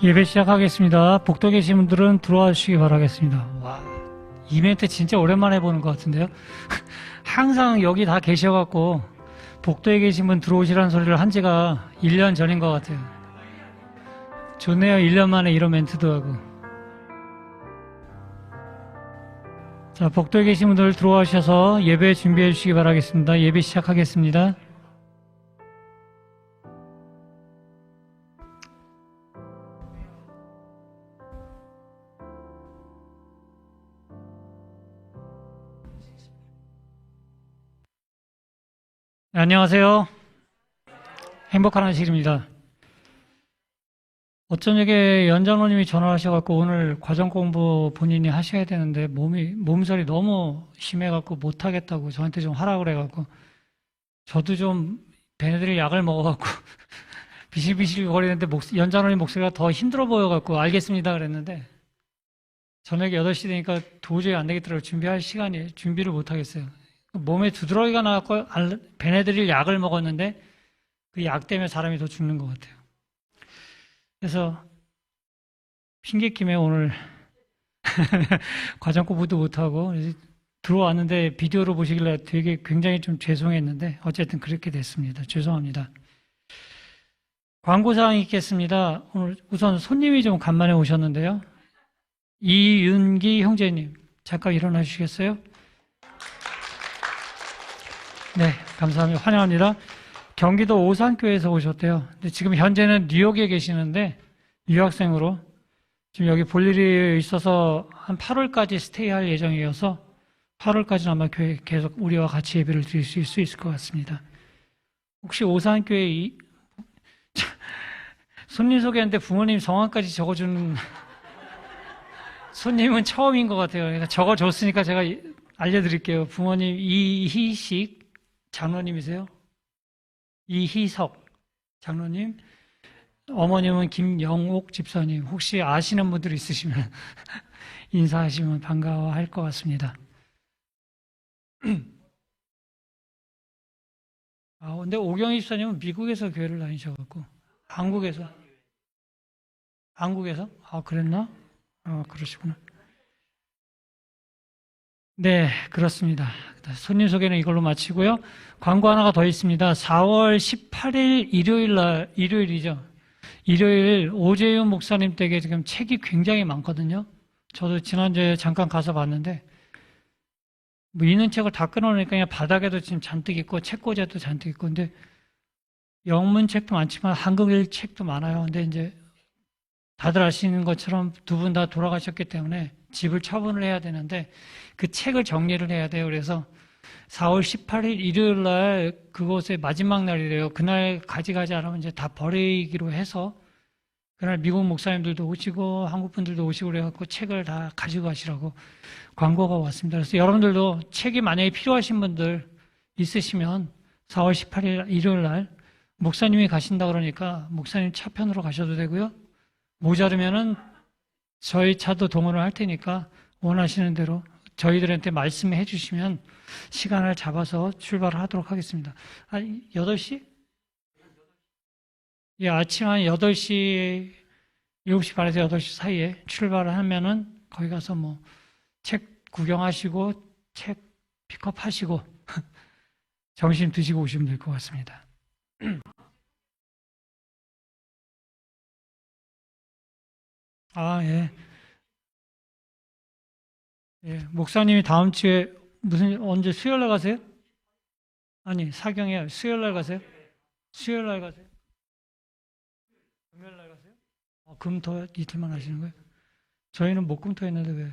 예배 시작하겠습니다. 복도에 계신 분들은 들어와 주시기 바라겠습니다. 와, 이벤트 진짜 오랜만에 보는 것 같은데요. 항상 여기 다 계셔갖고 복도에 계신 분 들어오시라는 소리를 한 지가 1년 전인 것 같아요. 좋네요. 1년 만에 이런 멘트도 하고. 자, 복도에 계신 분들 들어와 주셔서 예배 준비해 주시기 바라겠습니다. 예배 시작하겠습니다. 네, 안녕하세요. 행복한 안식일입니다. 어쩜 이게 연장로님이 전화하셔갖고 오늘 과정 공부 본인이 하셔야 되는데 몸살이 너무 심해갖고 못하겠다고 저한테 좀 하라 그래갖고 저도 좀 베네드릴 약을 먹어갖고 비실비실 거리는데 연장로님 목소리가 더 힘들어 보여갖고 알겠습니다 그랬는데 저녁에 8시 되니까 도저히 안 되겠더라고요. 준비할 시간이 준비를 못하겠어요. 몸에 두드러기가 나갖고 베네드릴 약을 먹었는데 그 약 때문에 사람이 더 죽는 것 같아요. 그래서 핑계김에 오늘 과정 공부도 못하고 들어왔는데 비디오로 보시길래 되게 굉장히 좀 죄송했는데 어쨌든 그렇게 됐습니다. 죄송합니다. 광고사항이 있겠습니다. 오늘 우선 손님이 좀 간만에 오셨는데요. 이윤기 형제님 잠깐 일어나 주시겠어요? 네, 감사합니다. 환영합니다. 경기도 오산교에서 오셨대요. 근데 지금 현재는 뉴욕에 계시는데 유학생으로 지금 여기 볼 일이 있어서 한 8월까지 스테이할 예정이어서 8월까지는 아마 교회 계속 우리와 같이 예배를 드릴 수 있을 것 같습니다. 혹시 오산교회 손님 소개하는데 부모님 성함까지 적어주는 손님은 처음인 것 같아요. 그러니까 적어줬으니까 제가 알려드릴게요. 부모님 이희식 장로님이세요? 이희석 장로님, 어머님은 김영옥 집사님. 혹시 아시는 분들 있으시면 인사하시면 반가워할 것 같습니다. 근데 오경희 집사님은 미국에서 교회를 다니셔갖고 한국에서? 그랬나? 그러시구나. 네, 그렇습니다. 손님 소개는 이걸로 마치고요. 광고 하나가 더 있습니다. 4월 18일 일요일이죠. 일요일 오재윤 목사님 댁에 지금 책이 굉장히 많거든요. 저도 지난주에 잠깐 가서 봤는데, 있는 책을 다 끊어놓으니까 그냥 바닥에도 지금 잔뜩 있고, 책꽂이도 잔뜩 있고, 근데 영문 책도 많지만 한국일 책도 많아요. 근데 이제 다들 아시는 것처럼 두 분 다 돌아가셨기 때문에 집을 처분을 해야 되는데 그 책을 정리를 해야 돼요. 그래서 4월 18일 일요일 날 그곳의 마지막 날이래요. 그날 가져가지 않으면 이제 다 버리기로 해서 그날 미국 목사님들도 오시고 한국 분들도 오시고 그래갖고 책을 다 가지고 가시라고 광고가 왔습니다. 그래서 여러분들도 책이 만약에 필요하신 분들 있으시면 4월 18일 일요일 날 목사님이 가신다 그러니까 목사님 차편으로 가셔도 되고요. 모자르면은 저희 차도 동원을 할 테니까 원하시는 대로 저희들한테 말씀해 주시면 시간을 잡아서 출발을 하도록 하겠습니다. 8시? 예, 아침 한 8시, 7시 반에서 8시 사이에 출발을 하면은 거기 가서 뭐 책 구경하시고 책 픽업하시고 점심 드시고 오시면 될 것 같습니다. 예. 예, 목사님이 다음 주에 언제 수요일 날 가세요? 아니, 사경이야. 수요일 날 가세요? 수요일 날 가세요? 금요일 날 가세요? 금토 이틀만 하시는 거예요? 저희는 목금토 했는데 왜?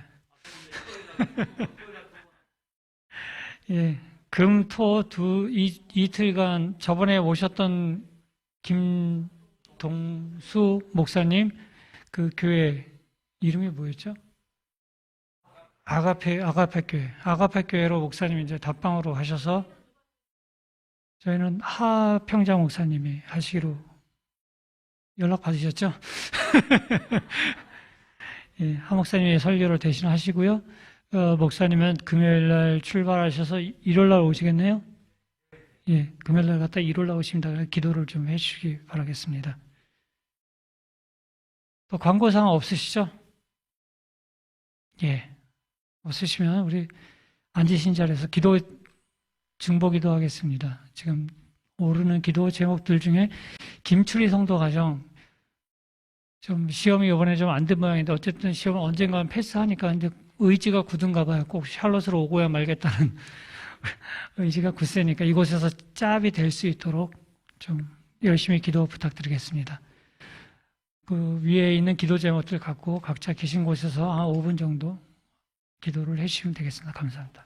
예, 금토 이틀간 저번에 오셨던 김동수 목사님 그 교회 이름이 뭐였죠? 아가페 교회로 목사님이 이제 답방으로 하셔서 저희는 하평장 목사님이 하시기로 연락 받으셨죠? 예, 하 목사님이 설교를 대신 하시고요. 목사님은 금요일 날 출발하셔서 일요일 날 오시겠네요? 예, 금요일 날 갔다 일요일 날 오십니다. 기도를 좀 해주시기 바라겠습니다. 또 광고사항 없으시죠? 예. 없으시면 우리 앉으신 자리에서 기도, 중보기도 하겠습니다. 지금 오르는 기도 제목들 중에 김추리 성도 가정, 좀 시험이 이번에 좀 안 된 모양인데 어쨌든 시험은 언젠가는 패스하니까 근데 의지가 굳은가 봐요. 꼭 샬롯으로 오고야 말겠다는 의지가 굳세니까 이곳에서 짭이 될 수 있도록 좀 열심히 기도 부탁드리겠습니다. 그 위에 있는 기도 제목들 갖고 각자 계신 곳에서 한 5분 정도 기도를 해주시면 되겠습니다. 감사합니다.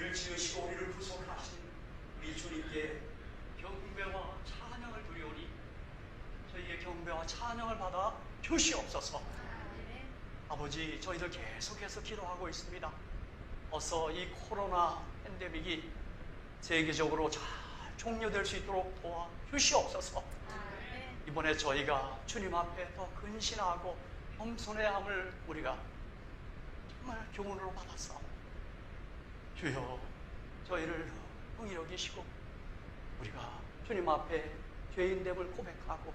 우리를 지으시고 우리를 구속하신 우리 주님께 경배와 찬양을 드리오니 저희의 경배와 찬양을 받아 주시옵소서. 아버지, 저희들 계속해서 기도하고 있습니다. 어서 이 코로나 팬데믹이 세계적으로 잘 종료될 수 있도록 도와 주시옵소서. 이번에 저희가 주님 앞에 더 근신하고 겸손해함을 우리가 정말 교훈으로 받았사오. 주여, 저희를 긍휼히 여기시고 우리가 주님 앞에 죄인됨을 고백하고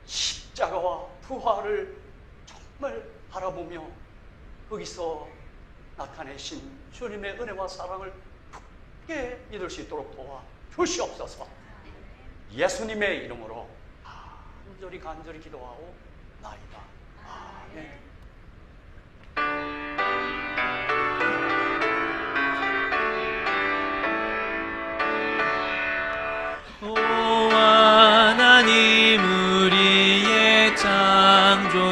십자가와 부활을 정말 바라보며 거기서 나타내신 주님의 은혜와 사랑을 굳게 믿을 수 있도록 도와 주시옵소서. 예수님의 이름으로 간절히 기도하오 나이다. 아멘. 오 하나님, 우리의 창조주시니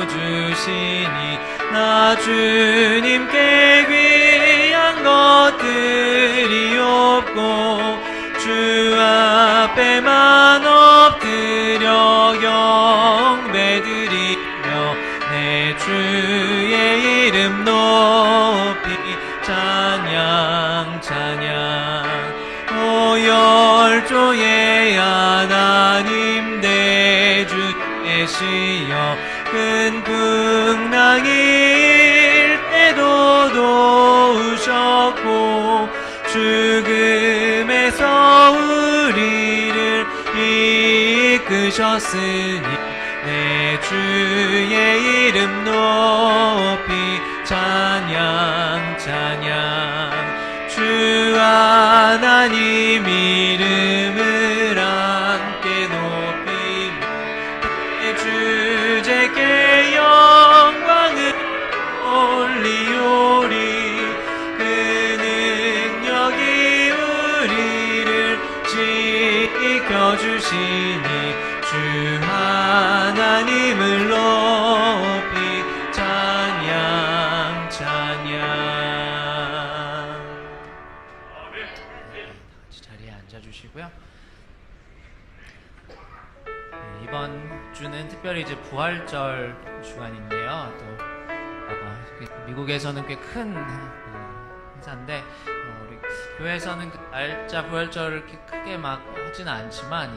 나 주님께 귀한 것들이 없고 주 앞에만 엎드려 경배드리며 내 주의 이름 높이 찬양 오 열조의 하나님 대주 계시여 큰 풍랑일 때도 도우셨고 죽음에서 우리를 이끄셨으니 내 주의 이름 높이 찬양 주 하나님 이름을 함께 높이며 내 주제께 영광을 올리오리. 그 능력이 우리를 지켜주시니 주 하나님을 높이 찬양 자리에 앉아주시고요. 이번 주는 특별히 이제 부활절 주간인데요. 또 미국에서는 꽤 큰 행사인데 우리 교회에서는 그 날짜 부활절을 이렇게 크게 막 하지는 않지만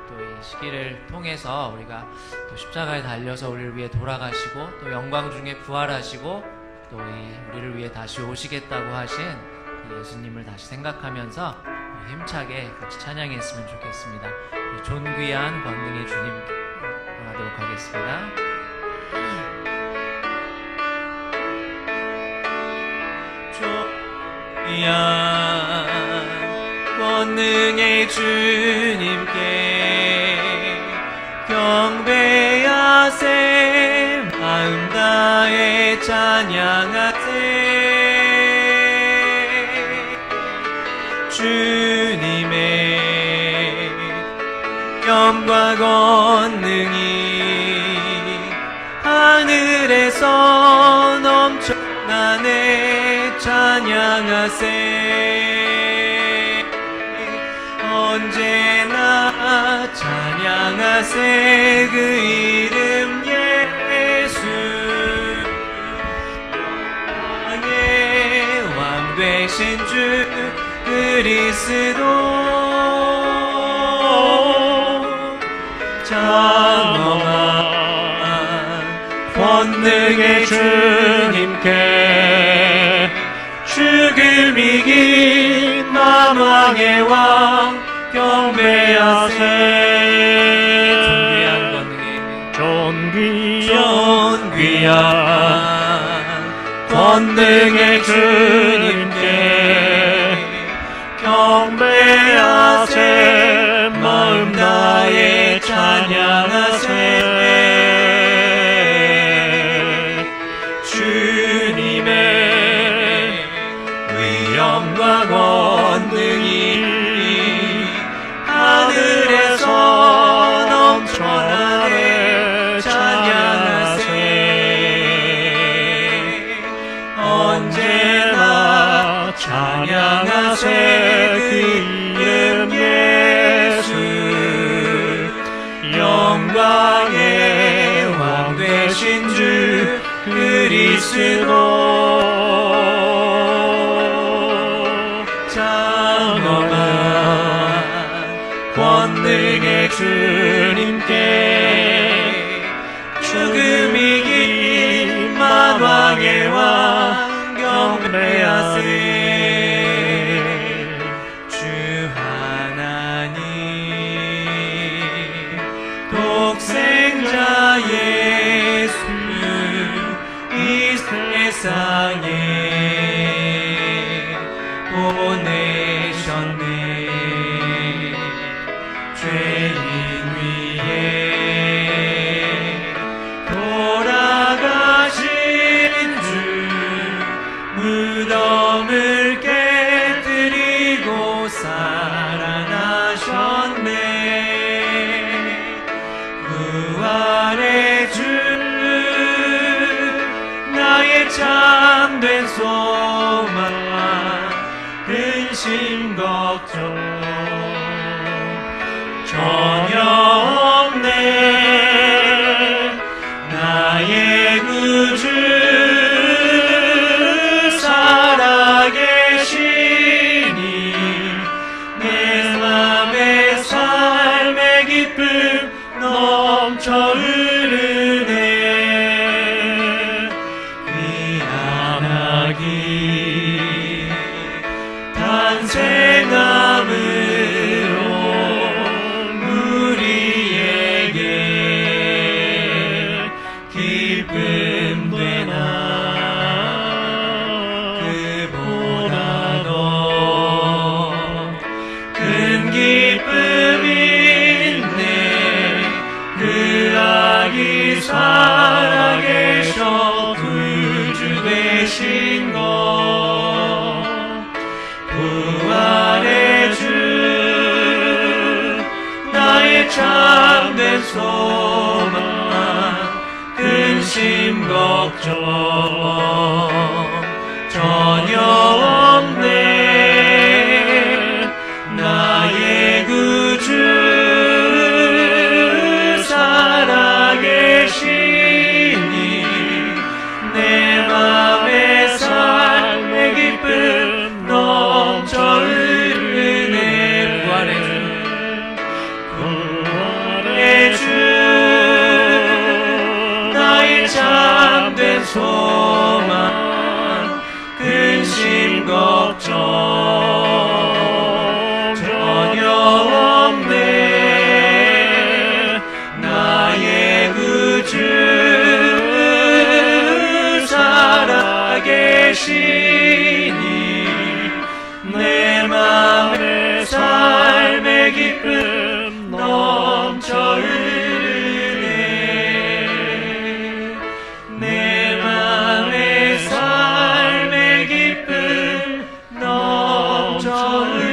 또 이 시기를 통해서 우리가 또 십자가에 달려서 우리를 위해 돌아가시고 또 영광 중에 부활하시고 또 우리를 위해 다시 오시겠다고 하신 그 예수님을 다시 생각하면서 힘차게 같이 찬양했으면 좋겠습니다. 존귀한 권능의 주님 하도록 하겠습니다. 존귀한 권능의 주님께 경배하세 마음 다해 찬양하세 주님의 영과 권능이 하늘에서 넘쳐나네 찬양하세 언제나 찬양하세 그 이름 예수 영광의 왕 되신 주 그리스도 장엄한 권능의 주님께 죽음 이긴 만왕의 왕 경배하세 존귀한 권능의 주님께 경배하세 마음 다해 찬양하세 주님의 위엄과 권능이 하늘에서 넘쳐나네 찬양하세 언제나 찬양하세 그 이름 예수 영광의 왕 되신 주 그리스도 장엄한 권능의 주님께 죽음 이긴 만왕의 왕 경배하세 주 하나님 독생자 예수 이 세상에 보내셨네 죄인 위에 돌아가신 주 무덤을 깨뜨리고 살아나셨네 부활의 주 나의 참된 소망 근심 걱정 전혀 없네 나의 구주 살아계시니 내 맘의 삶의 기쁨 넘쳐 흐르네 미안하기 탄생함으로 우리에게 기쁨 되나 그보다 더 큰 기쁨이 있네 그 아기 살아계셔 구주 되신 것 부활의 주 나의 참된 소망 근심 걱정 전혀 없네 나의 구주 살아계시니 내 맘의 삶의 기쁨 넘쳐 흐르네 부활의 주 나의 참된 소망 근심 걱정 전혀 없네 나의 구주 살아계시니 내 맘의 삶의 기쁨 넘쳐 흐르네 내 맘의 삶의 기쁨 넘쳐 흐르네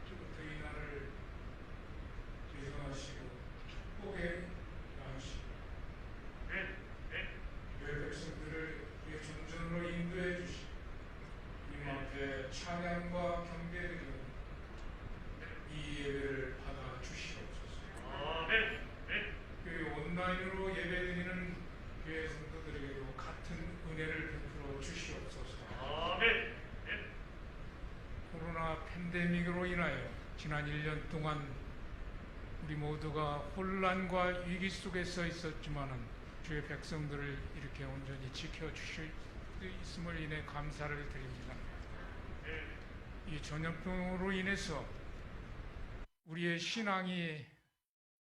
주부터 이 날을 계승하시고 축복에 나으시고 교회 백성들을 주의 전전으로 인도해 주시고 이 앞에 찬양과 경배드리고 이 예배를 받아 주시옵소서. 교회 온라인으로 예배드리는 교회 성도들에게도 같은 은혜를 베풀어 주시옵소서. 코로나 팬데믹으로 인하여 지난 1년 동안 우리 모두가 혼란과 위기 속에서 있었지만은 주의 백성들을 이렇게 온전히 지켜주실 수 있음을 인해 감사를 드립니다. 이 전염병으로 인해서 우리의 신앙이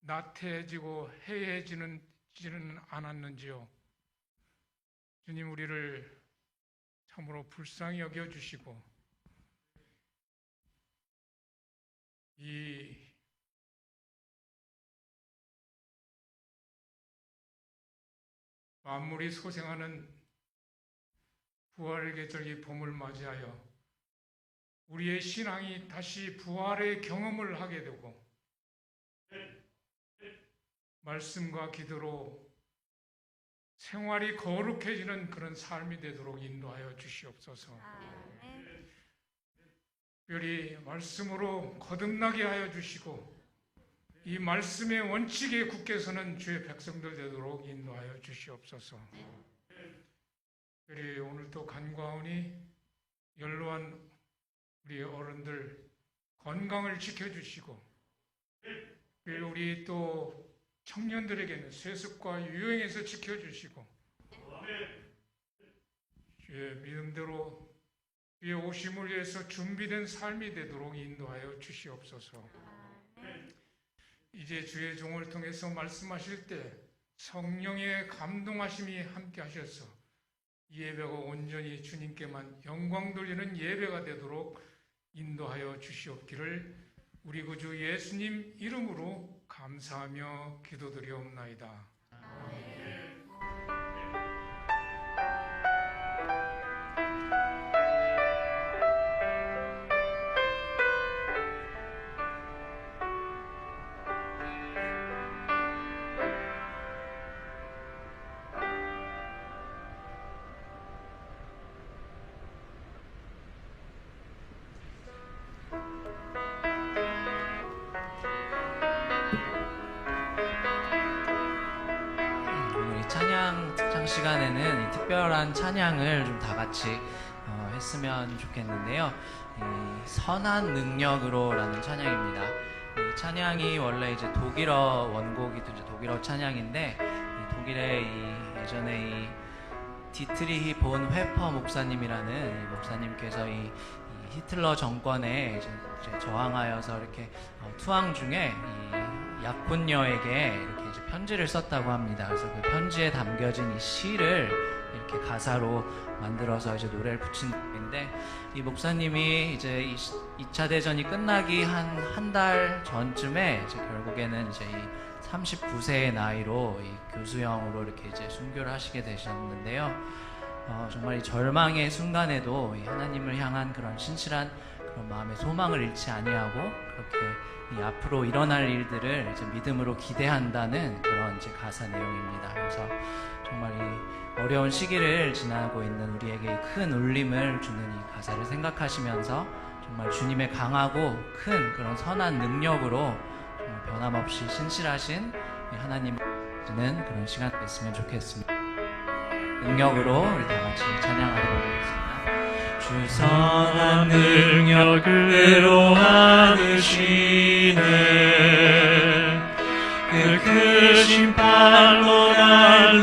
나태해지고 해해지지는 않았는지요. 주님, 우리를 참으로 불쌍히 여겨주시고 이 만물이 소생하는 부활의 계절 이 봄을 맞이하여 우리의 신앙이 다시 부활의 경험을 하게 되고 말씀과 기도로 생활이 거룩해지는 그런 삶이 되도록 인도하여 주시옵소서. 특별히 말씀으로 거듭나게 하여 주시고 이 말씀의 원칙에 굳게 서는 주의 백성들 되도록 인도하여 주시옵소서. 특별히 오늘도 간과하오니 연로한 우리 어른들 건강을 지켜주시고 그리고 우리 또 청년들에게는 세습과 유행에서 지켜주시고 주의 믿음대로 주의 오심을 위해서 준비된 삶이 되도록 인도하여 주시옵소서. 이제 주의 종을 통해서 말씀하실 때 성령의 감동하심이 함께 하셔서 예배가 온전히 주님께만 영광 돌리는 예배가 되도록 인도하여 주시옵기를 우리 구주 예수님 이름으로 감사하며 기도드리옵나이다. 오늘 이 찬양 특강 시간에는 이 특별한 찬양을 좀 다 같이 했으면 좋겠는데요. 이 선한 능력으로라는 찬양입니다. 이 찬양이 원래 이제 독일어 원곡이도 이제 독일어 찬양인데 이 독일의 이 예전에 이 디트리히 본 회퍼 목사님이라는 이 목사님께서 이 히틀러 정권에 이제 저항하여서 이렇게 투항 중에 이 약혼녀에게 이렇게 이제 편지를 썼다고 합니다. 그래서 그 편지에 담겨진 이 시를 이렇게 가사로 만들어서 이제 노래를 붙인 곡인데 이 목사님이 이제 2차 대전이 끝나기 한 달 전쯤에 이제 결국에는 이제 이 39세의 나이로 이 교수형으로 이렇게 이제 순교를 하시게 되셨는데요. 정말 이 절망의 순간에도 이 하나님을 향한 그런 신실한 그런 마음의 소망을 잃지 아니하고 그렇게 이 앞으로 일어날 일들을 이제 믿음으로 기대한다는 그런 이제 가사 내용입니다. 그래서 정말 이 어려운 시기를 지나고 있는 우리에게 큰 울림을 주는 이 가사를 생각하시면서 정말 주님의 강하고 큰 그런 선한 능력으로 정말 변함없이 신실하신 하나님 주는 그런 시간 됐으면 좋겠습니다. 능력으로 우리 다 같이 찬양하도록 하겠습니다. 주 선한 능력으로 안으시네 그 크신 팔로 날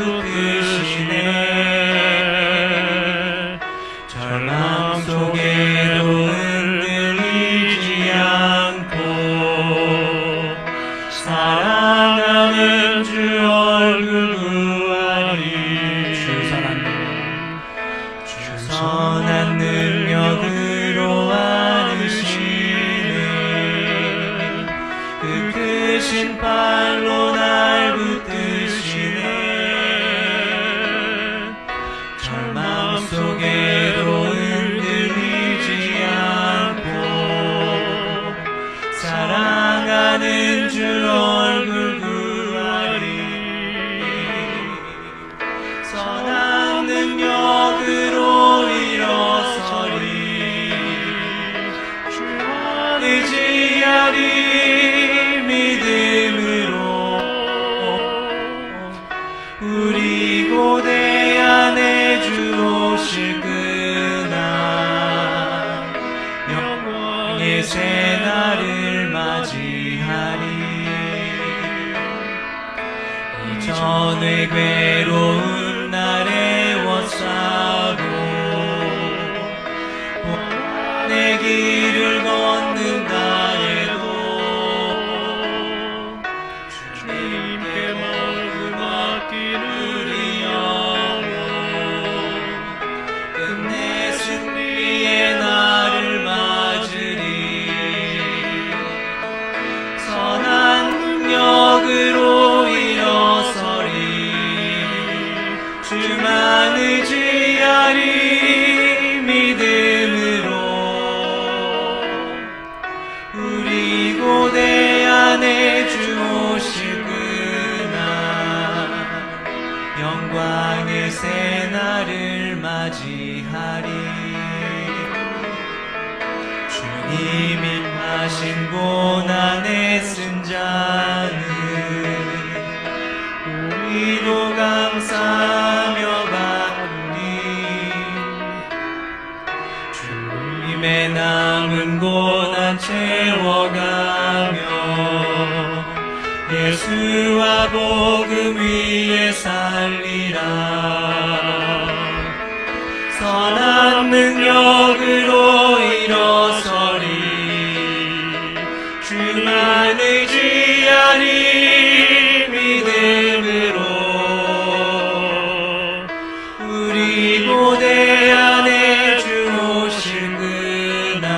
붙드시네 절망 속에도 흔들리지 않고 사랑하는 주 얼굴 구하리 주 선한 능력으로 안으시네 그 크신 팔로 날 붙드시네 절망 속에도 흔들리지 않고 사랑하는 주 얼굴 구하리 선한 능력으로 일어서리 주와 의지하리 믿음으로 우리 고대 안에 주 오실 그날 영광의 새날을 맞이하리 이전의 괴로운 날에 워싸고 내 길을 걷는다 해도 능력으로 일어서리 주만 의지하리 믿음으로 우리 고대 안에 주 오실 그날 영광의 새날을 맞이하리 주님이 하신 고난의 승자는 우리도 감사하며 받으니 주님의 남은 고난 채워가며 예수와 복음 위에 살리라 선한 능력으로 일어서리 주만 의지하리 믿음으로 우리 고대 안에 주 오실 그날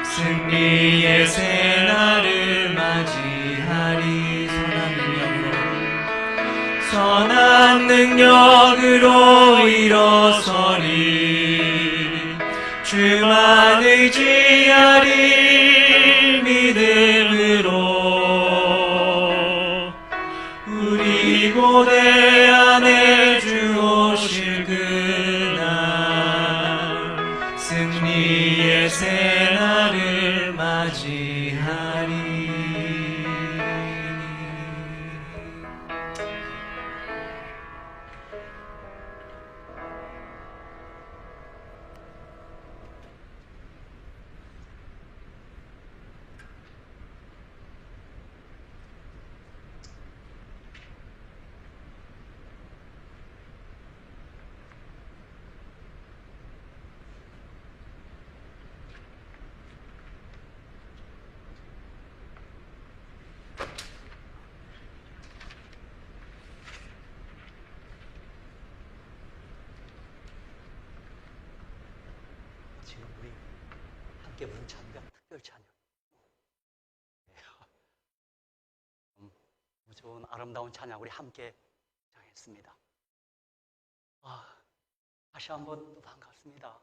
승리의 새날을 맞이하리 선한 능력으로 일어서리 주만 의지하리 믿음으로 우리 고대 안에 주 오실 그날 승리의 새날을 맞이하리. 지금 우리 함께 부른 찬양 특별 찬양 좋은 아름다운 찬양 우리 함께 찬양했습니다. 다시 한번 또 반갑습니다.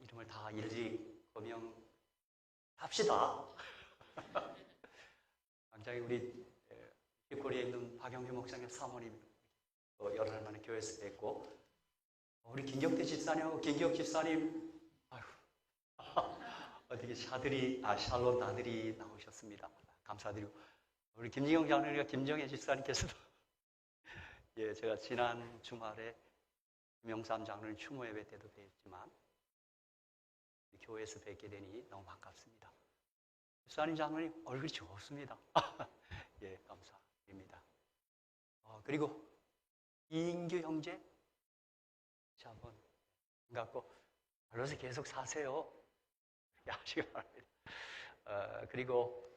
이름을 다 일일이 거명합시다. 굉장히 우리 길거리에 있는 박영규 목사님 사모님 여러 날 만에 교회에서 뵙고 우리 김경태 집사님하고 김기혁 집사님 어떻게 샬롯 아들이 나오셨습니다. 감사드리고 우리 김진경 장로님과 김정혜 집사님께서도 예, 제가 지난 주말에 김영삼 장로님 추모 예배 때도 뵀지만 교회에서 뵙게 되니 너무 반갑습니다. 집사님 장로님 얼굴이 좋습니다. 예, 감사드립니다. 그리고 이인규 형제 한번 반갑고 알로서 계속 사세요. 하시기 바랍니다. 그리고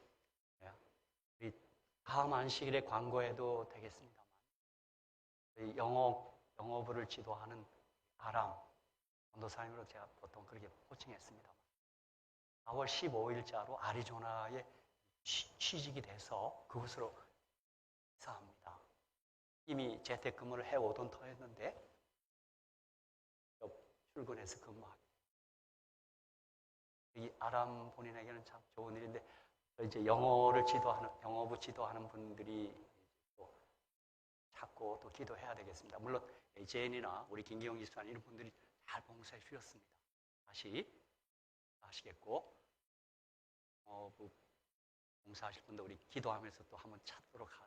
우리 다음 안식일에 광고해도 되겠습니다만 영어부를 지도하는 아람 전도사님으로 제가 보통 그렇게 호칭했습니다. 4월 15일자로 아리조나에 취직이 돼서 그곳으로 이사합니다. 이미 재택근무를 해오던 터였는데 출근해서 근무하게. 이 아람 본인에게는 참 좋은 일인데 이제 영어부 지도하는 분들이 또 찾고 또 기도해야 되겠습니다. 물론 제인이나 우리 김기영 집사님 이런 분들이 잘 봉사해 주셨습니다. 다시 하시겠고 봉사하실 분들 우리 기도하면서 또 한번 찾도록 하죠.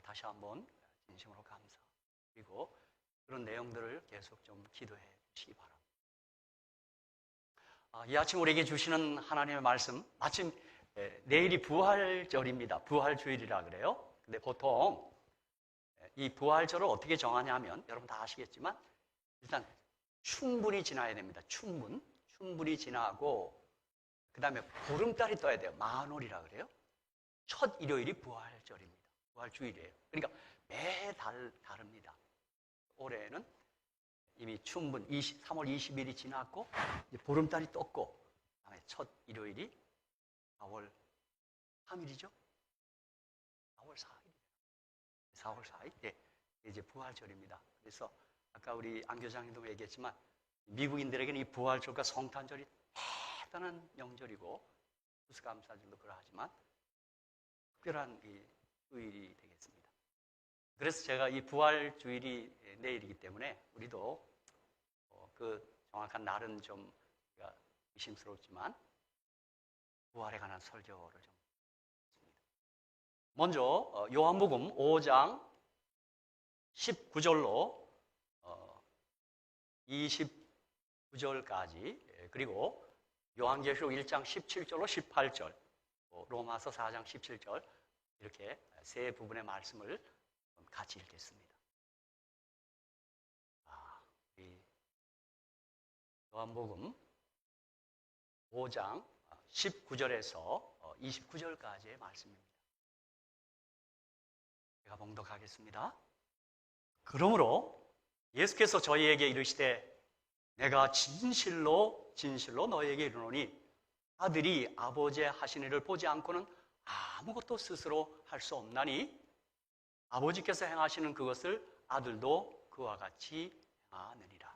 다시 한번 진심으로 감사. 그리고 그런 내용들을 계속 좀 기도해 주시기 바랍니다. 이 아침 우리에게 주시는 하나님의 말씀, 마침 내일이 부활절입니다. 부활주일이라 그래요. 근데 보통 이 부활절을 어떻게 정하냐면 여러분 다 아시겠지만 일단 충분히 지나야 됩니다. 충분히 지나고 그 다음에 보름달이 떠야 돼요. 만월이라 그래요. 첫 일요일이 부활절입니다. 부활주일이에요. 그러니까 매달 다릅니다. 올해는 이미 추운 3월 20일이 지났고 이제 보름달이 떴고 그다음에 첫 일요일이 4월 3일이죠. 4월 4일. 4월 4일. 예. 이제 부활절입니다. 그래서 아까 우리 안 교장님도 얘기했지만 미국인들에게는 이 부활절과 성탄절이 대단한 명절이고 추수감사절도 그러하지만 특별한 이 주일이 되겠습니다. 그래서 제가 이 부활 주일이 내일이기 때문에 우리도 그 정확한 날은 좀 의심스럽지만 부활에 관한 설교를 좀 했습니다. 먼저 요한복음 5장 19절로 29절까지 그리고 요한계시록 1장 17절로 18절 로마서 4장 17절 이렇게 세 부분의 말씀을 같이 읽겠습니다. 이 요한복음 5장 19절에서 29절까지의 말씀입니다. 제가 봉독하겠습니다. 그러므로 예수께서 저희에게 이르시되 내가 진실로 진실로 너희에게 이르노니 아들이 아버지의 하신 일을 보지 않고는 아무것도 스스로 할 수 없나니 아버지께서 행하시는 그것을 아들도 그와 같이 행하느니라.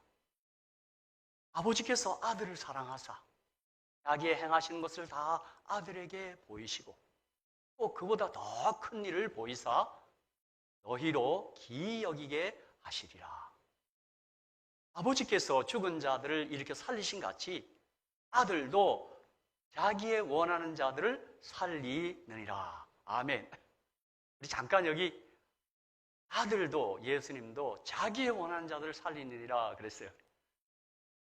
아버지께서 아들을 사랑하사 자기의 행하시는 것을 다 아들에게 보이시고 또 그보다 더 큰 일을 보이사 너희로 기이 여기게 하시리라. 아버지께서 죽은 자들을 일으켜 살리신 같이 아들도 자기의 원하는 자들을 살리느니라. 아멘. 우리 잠깐 여기 아들도 예수님도 자기의 원하는 자들을 살리느니라 그랬어요.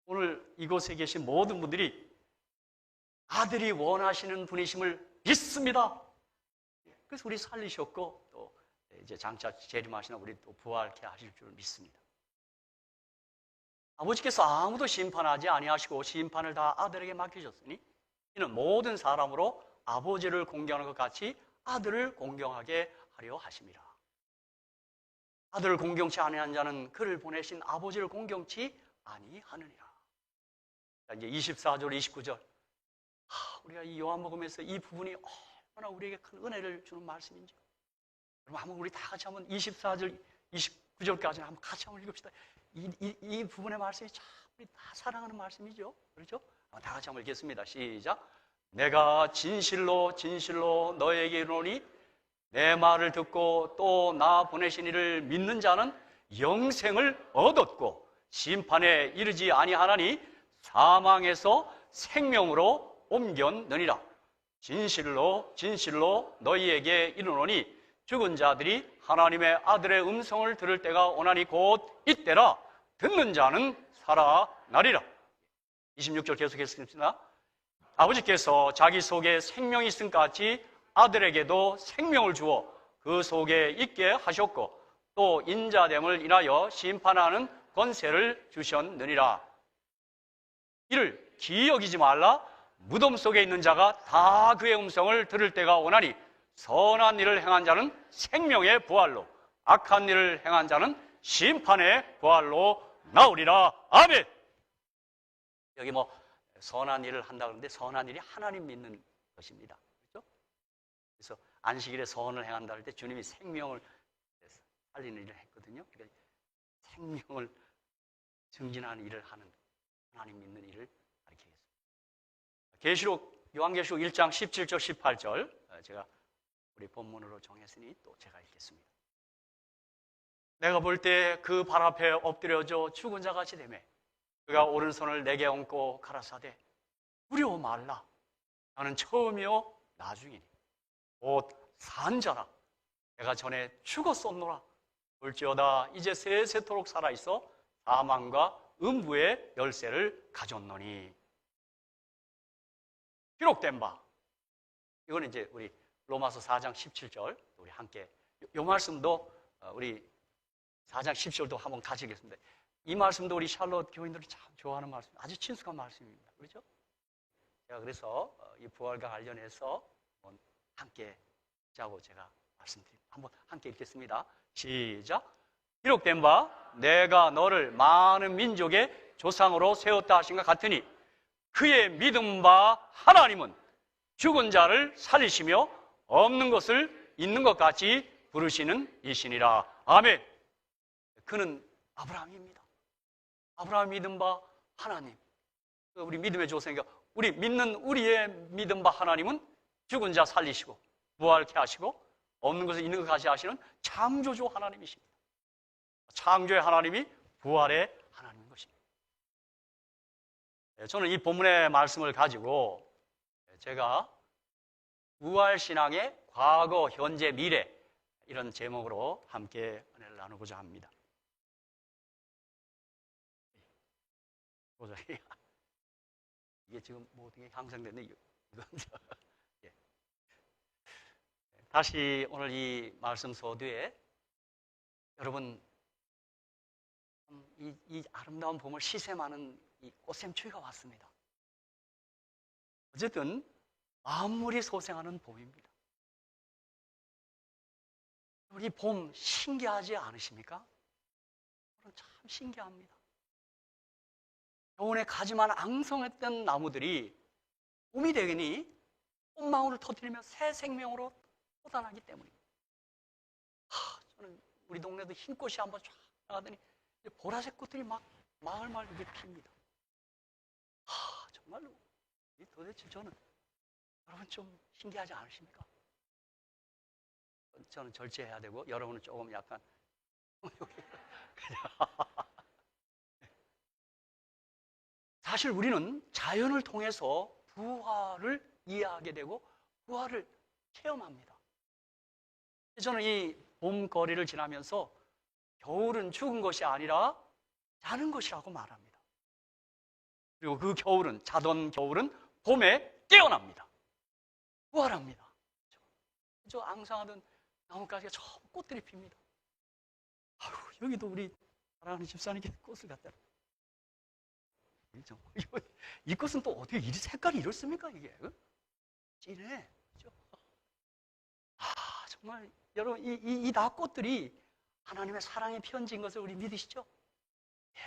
오늘 이곳에 계신 모든 분들이 아들이 원하시는 분이심을 믿습니다. 그래서 우리 살리셨고 또 이제 장차 재림하시나 우리 또 부활케 하실 줄 믿습니다. 아버지께서 아무도 심판하지 아니하시고 심판을 다 아들에게 맡기셨으니 이는 모든 사람으로 아버지를 공경하는 것 같이 아들을 공경하게 하려 하심이라. 아들을 공경치 아니한 자는 그를 보내신 아버지를 공경치 아니하느니라. 자, 이제 24절, 29절. 우리가 이 요한복음에서 이 부분이 얼마나 우리에게 큰 은혜를 주는 말씀인지. 여러분, 한번 우리 다 같이 한번 24절, 29절까지 한번 같이 한번 읽읍시다. 이 부분의 말씀이 참 우리 다 사랑하는 말씀이죠. 그렇죠? 다 같이 한번 읽겠습니다. 시작. 내가 진실로 진실로 너에게 이르노니 내 말을 듣고 또 나 보내신 이를 믿는 자는 영생을 얻었고 심판에 이르지 아니하나니 사망에서 생명으로 옮겼느니라. 진실로 진실로 너희에게 이르노니 죽은 자들이 하나님의 아들의 음성을 들을 때가 오나니 곧 이때라. 듣는 자는 살아나리라. 26절 계속했습니다. 아버지께서 자기 속에 생명이 있음 같이 아들에게도 생명을 주어 그 속에 있게 하셨고 또 인자됨을 인하여 심판하는 권세를 주셨느니라. 이를 기이 여기지 말라. 무덤 속에 있는 자가 다 그의 음성을 들을 때가 오나니 선한 일을 행한 자는 생명의 부활로 악한 일을 행한 자는 심판의 부활로 나오리라. 아멘. 여기 선한 일을 한다 그러는데 선한 일이 하나님 믿는 것입니다. 그렇죠? 그래서 안식일에 선을 행한다 할 때 주님이 생명을 살리는 일을 했거든요. 그러니까 생명을 증진하는 일을 하는 하나님 믿는 일을 가리키겠습니다. 요한계시록 1장 17절 18절 제가 우리 본문으로 정했으니 또 제가 읽겠습니다. 내가 볼 때 그 발 앞에 엎드려져 죽은 자 같이 되매 그가 오른손을 내게 얹고 가라사대 두려워 말라. 나는 처음이요 나중이니 곧 산 자라. 내가 전에 죽었었노라. 볼지어다 이제 세세토록 살아있어 사망과 음부의 열쇠를 가졌노니. 기록된 바. 이거는 이제 우리 로마서 4장 17절 우리 함께 이 말씀도 우리 4장 10절도 한번 같이 읽겠습니다. 이 말씀도 우리 샬롯 교인들이 참 좋아하는 말씀, 아주 친숙한 말씀입니다. 그렇죠? 제가 그래서 이 부활과 관련해서 한번 함께 자고 제가 말씀드립니다. 한번 함께 읽겠습니다. 시작. 기록된 바 내가 너를 많은 민족의 조상으로 세웠다 하신 것 같으니 그의 믿음 바 하나님은 죽은 자를 살리시며 없는 것을 있는 것 같이 부르시는 이시니라. 아멘. 그는 아브라함입니다. 아브라함 믿음 바 하나님. 우리 믿음의 조상이니까 우리 믿는 우리의 믿음 바 하나님은 죽은 자 살리시고 부활케 하시고 없는 것을 있는 것 같이 하시는 창조주 하나님이십니다. 창조의 하나님이 부활의 하나님인 것입니다. 저는 이 본문의 말씀을 가지고 제가 부활신앙의 과거, 현재, 미래 이런 제목으로 함께 은혜를 나누고자 합니다. 이게 지금 뭐 어떻게 향상됐네. 이건 예. 다시 오늘 이 말씀 서두에 여러분 이 아름다운 봄을 시샘하는 이 꽃샘추위가 왔습니다. 어쨌든 만물이 소생하는 봄입니다. 우리 봄 신기하지 않으십니까? 저는 참 신기합니다. 겨울에 가지만 앙성했던 나무들이 봄이 되니 꽃망울을 터뜨리며 새 생명으로 솟아나기 때문입니다. 저는 우리 동네도 흰 꽃이 한번 쫙 나가더니 보라색 꽃들이 막 마을마을 이렇게 핍니다. 정말로 도대체 저는 여러분 좀 신기하지 않으십니까? 저는 절제해야 되고 여러분은 조금 약간 사실 우리는 자연을 통해서 부활을 이해하게 되고 부활을 체험합니다. 저는 이 봄거리를 지나면서 겨울은 죽은 것이 아니라 자는 것이라고 말합니다. 그리고 그 겨울은, 자던 겨울은 봄에 깨어납니다. 부활합니다. 저 앙상하던 나뭇가지가 저 꽃들이 핍니다. 여기도 우리 사랑하는 집사님께 꽃을 갖다 놔. 이 꽃은 또 어떻게 이 색깔이 이렇습니까? 이게 진해. 그렇죠? 정말 여러분 이 다 꽃들이 하나님의 사랑의 편지인 것을 우리 믿으시죠?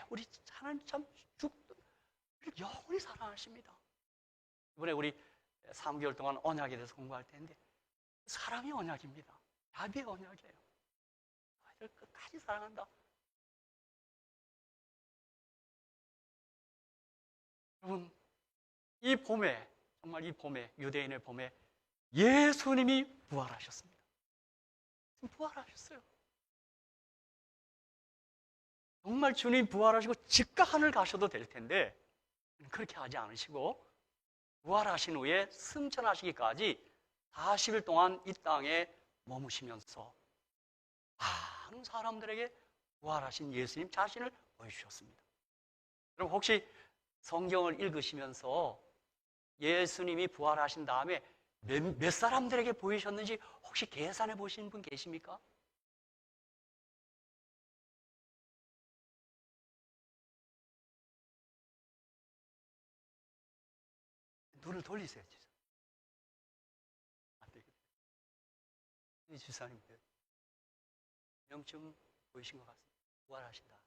우리 하나님 참 영원히 사랑하십니다. 이번에 우리 3개월 동안 언약에 대해서 공부할 텐데 사랑이 언약입니다. 야비의 언약이에요. 아이들 끝까지 사랑한다. 여러분 이 봄에 정말 이 봄에 유대인의 봄에 예수님이 부활하셨습니다. 부활하셨어요. 정말 주님 부활하시고 즉각 하늘 가셔도 될 텐데 그렇게 하지 않으시고 부활하신 후에 승천하시기까지 40일 동안 이 땅에 머무시면서 많은 사람들에게 부활하신 예수님 자신을 보여주셨습니다. 여러분 혹시 성경을 읽으시면서 예수님이 부활하신 다음에 몇 사람들에게 보이셨는지 혹시 계산해 보신 분 계십니까? 눈을 돌리세요. 안 되겠어요. 이 주사님 명쯤 보이신 것 같습니다. 부활하신다.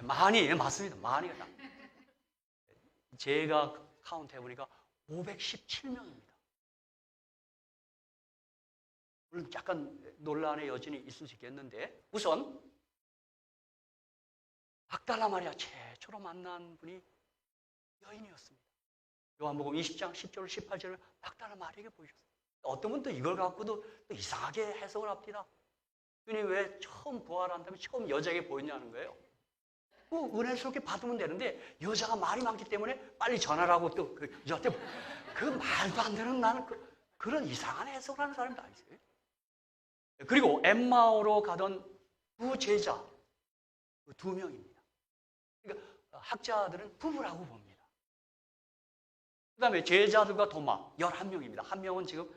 많이, 맞습니다. 많이가 딱. 제가 카운트 해보니까 517명입니다. 물론 약간 논란의 여진이 있을 수 있겠는데 우선 막달라 마리아 최초로 만난 분이 여인이었습니다. 요한복음 20장 10절 18절을 막달라 마리아에게 보여줬어요. 어떤 분은 또 이걸 갖고도 또 이상하게 해석을 합니다. 주님 왜 처음 부활한 다음에 처음 여자에게 보였냐는 거예요. 은혜스럽게 받으면 되는데 여자가 말이 많기 때문에 빨리 전하라고 또 여자한테 그 말도 안 되는 나는 그런 이상한 해석을 하는 사람도 아니세요. 그리고 엠마오로 가던 두 제자 두 명입니다. 그러니까 학자들은 부부라고 봅니다. 그 다음에 제자들과 도마 11명입니다. 한 명은 지금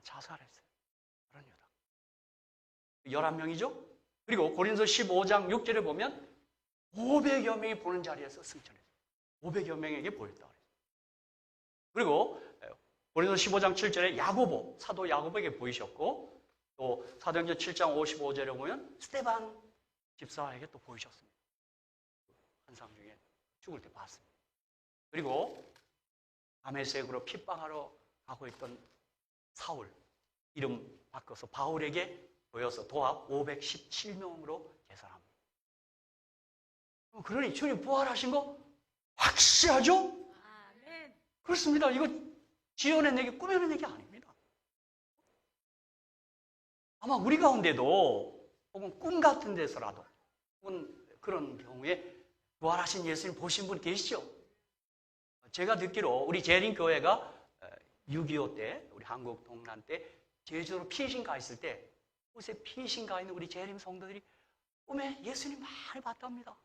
자살했어요. 그런 여자 11명이죠. 그리고 고린도 15장 6절에 보면 500여 명이 보는 자리에서 승천했어요. 500여 명에게 보였다. 그리고 고린도 15장 7절에 야고보, 사도 야고보에게 보이셨고 또 또 사도행전 7장 55절에 보면 스데반 집사에게 또 보이셨습니다. 환상 중에 죽을 때 봤습니다. 그리고 다메섹으로 핍박하러 가고 있던 사울 이름 바꿔서 바울에게 보여서 도합 517명으로 계산합니다. 그러니 주님 부활하신 거 확실하죠? 그렇습니다. 이거 지어낸 얘기, 꾸며낸 얘기 아닙니다. 아마 우리 가운데도 혹은 꿈 같은 데서라도 혹은 그런 경우에 부활하신 예수님 보신 분 계시죠? 제가 듣기로 우리 재림교회가 6.25 때, 우리 한국 동란 때 제주도로 피신 가 있을 때 곳에 피신 가 있는 우리 재림 성도들이 꿈에 예수님 많이 봤답니다.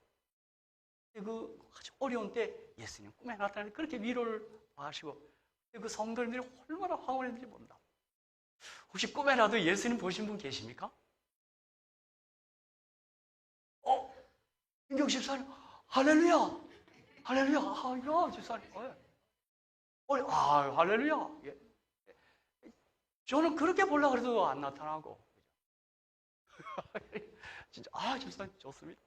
그 아주 어려운 때 예수님 꿈에 나타나는데 그렇게 위로를 하시고 그 성도들이 얼마나 황홀했는지 모른다. 혹시 꿈에라도 예수님 보신 분 계십니까? 김경 집사님, 할렐루야! 할렐루야! 야, 집사님. 할렐루야! 예. 저는 그렇게 보려고 해도 안 나타나고. 진짜, 집사님, 좋습니다.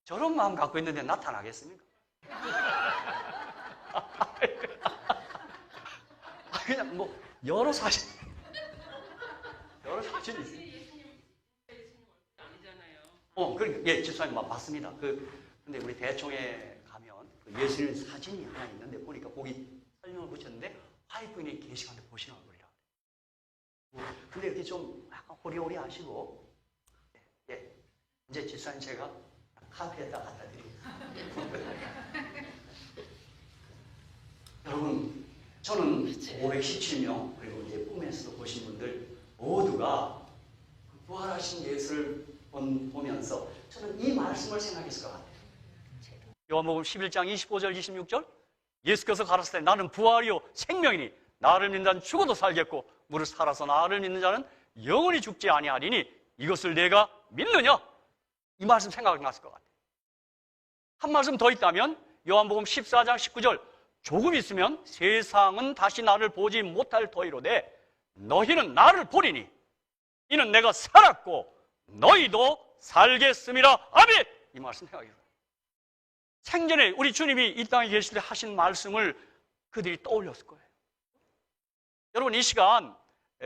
저런 마음 갖고 있는데 나타나겠습니까? 그냥 뭐 여러 사진이 있어요. 그러니까 예, 집사님 맞습니다. 근데 우리 대총에 가면 그 예수님 사진이 하나 있는데 보니까 거기 설명을 붙였는데 와이프인이 게시판에 보시는 얼굴이라. 근데 이렇게 좀 약간 호리호리하시고 예, 이제 집사님 제가 카페에다 갖다 드리겠습니다. 여러분, 저는 517명 그리고 이제 꿈에서 보신 분들 모두가 부활하신 예수를 보면서 저는 이 말씀을 생각했을 것 같아요. 요한복음 11장 25절 26절 예수께서 가라사대 나는 부활이요 생명이니 나를 믿는 자는 죽어도 살겠고 무릇 살아서 나를 믿는 자는 영원히 죽지 아니하리니 이것을 내가 믿느냐? 이 말씀 생각났을 것 같아요. 한 말씀 더 있다면 요한복음 14장 19절 조금 있으면 세상은 다시 나를 보지 못할 터이로되 너희는 나를 보리니 이는 내가 살았고 너희도 살겠음이라. 아멘! 이 말씀 생각해요. 생전에 우리 주님이 이 땅에 계실 때 하신 말씀을 그들이 떠올렸을 거예요. 여러분, 이 시간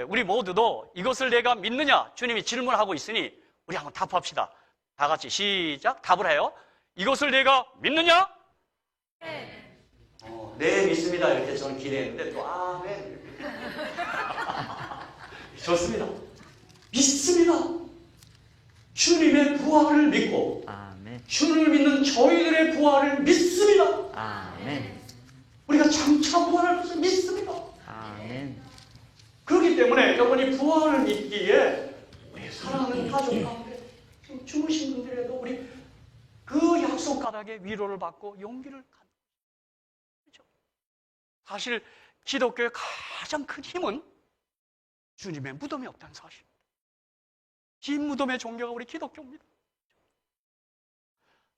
우리 모두도 이것을 내가 믿느냐? 주님이 질문하고 있으니 우리 한번 답합시다. 다 같이 시작. 답을 해요. 이것을 내가 믿느냐? 네, 믿습니다. 이렇게 저는 기대했는데 또 아멘. 좋습니다. 믿습니다. 주님의 부활을 믿고 아멘. 주님을 믿는 저희들의 부활을 믿습니다. 아멘. 우리가 장차 부활할 것을 믿습니다. 아멘. 그렇기 때문에 여러분이 부활을 믿기에 우리 사랑하는 가족 가운데 지금 주무신 분들에도 우리 그 약속 가닥에 위로를 받고 용기를 갖는 거죠. 사실 기독교의 가장 큰 힘은 주님의 무덤이 없다는 사실입니다. 긴 무덤의 종교가 우리 기독교입니다.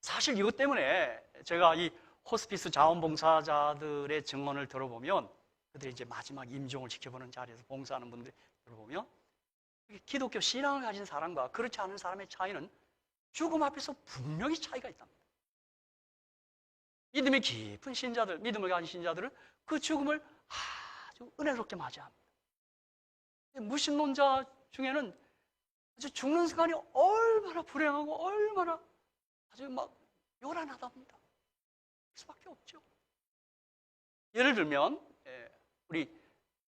사실 이것 때문에 제가 이 호스피스 자원봉사자들의 증언을 들어보면 그들이 이제 마지막 임종을 지켜보는 자리에서 봉사하는 분들 들어보면 기독교 신앙을 가진 사람과 그렇지 않은 사람의 차이는 죽음 앞에서 분명히 차이가 있답니다. 믿음이 깊은 신자들, 믿음을 가진 신자들은 그 죽음을 아주 은혜롭게 맞이합니다. 무신론자 중에는 아주 죽는 순간이 얼마나 불행하고 얼마나 아주 막 요란하답니다. 그럴 수밖에 없죠. 예를 들면 우리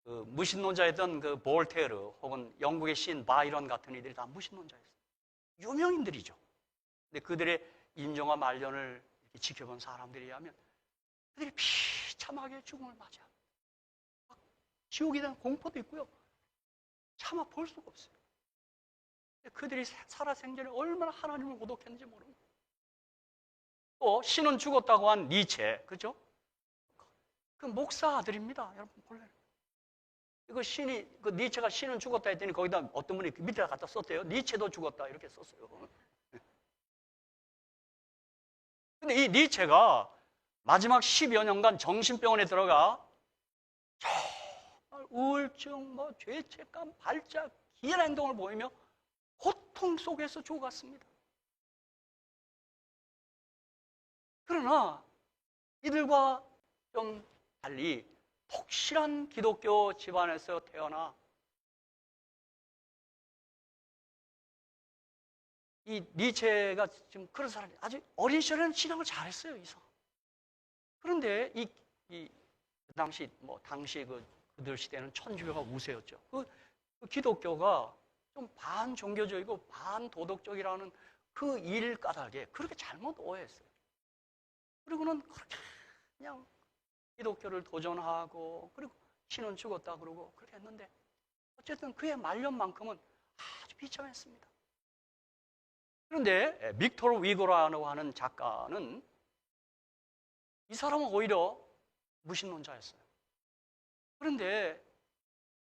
무신론자였던 그 볼테르 혹은 영국의 시인 바이런 같은 이들이 다 무신론자였어요. 유명인들이죠. 근데 그들의 인종과 말년을 지켜본 사람들에 의하면 그들이 비참하게 죽음을 맞이합니다. 지옥에 대한 공포도 있고요. 차마 볼 수가 없어요. 그들이 살아생전에 얼마나 하나님을 모독했는지 모릅니다. 또 신은 죽었다고 한 니체, 그죠? 그 목사 아들입니다. 여러분 볼래요? 그 니체가 신은 죽었다 했더니 거기다 어떤 분이 밑에다 갖다 썼대요. 니체도 죽었다 이렇게 썼어요. 근데 이 니체가 마지막 10여 년간 정신병원에 들어가 우울증, 죄책감, 발작, 기이한 행동을 보이며 고통 속에서 죽어갔습니다. 그러나 이들과 좀 달리 독실한 기독교 집안에서 태어나 이 니체가 지금 그런 사람이 아주 어린 시절에는 신앙을 잘했어요, 이 사람. 그런데 그 당시 그들 시대는 천주교가 우세였죠. 그 기독교가 좀 반종교적이고 반도덕적이라는 그 일 까닭에 그렇게 잘못 오해했어요. 그리고는 그렇게 그냥 기독교를 도전하고 그리고 신은 죽었다 그러고 그렇게 했는데 어쨌든 그의 말년만큼은 아주 비참했습니다. 그런데 빅토르 위고라고 하는 작가는 이 사람은 오히려 무신론자였어요. 그런데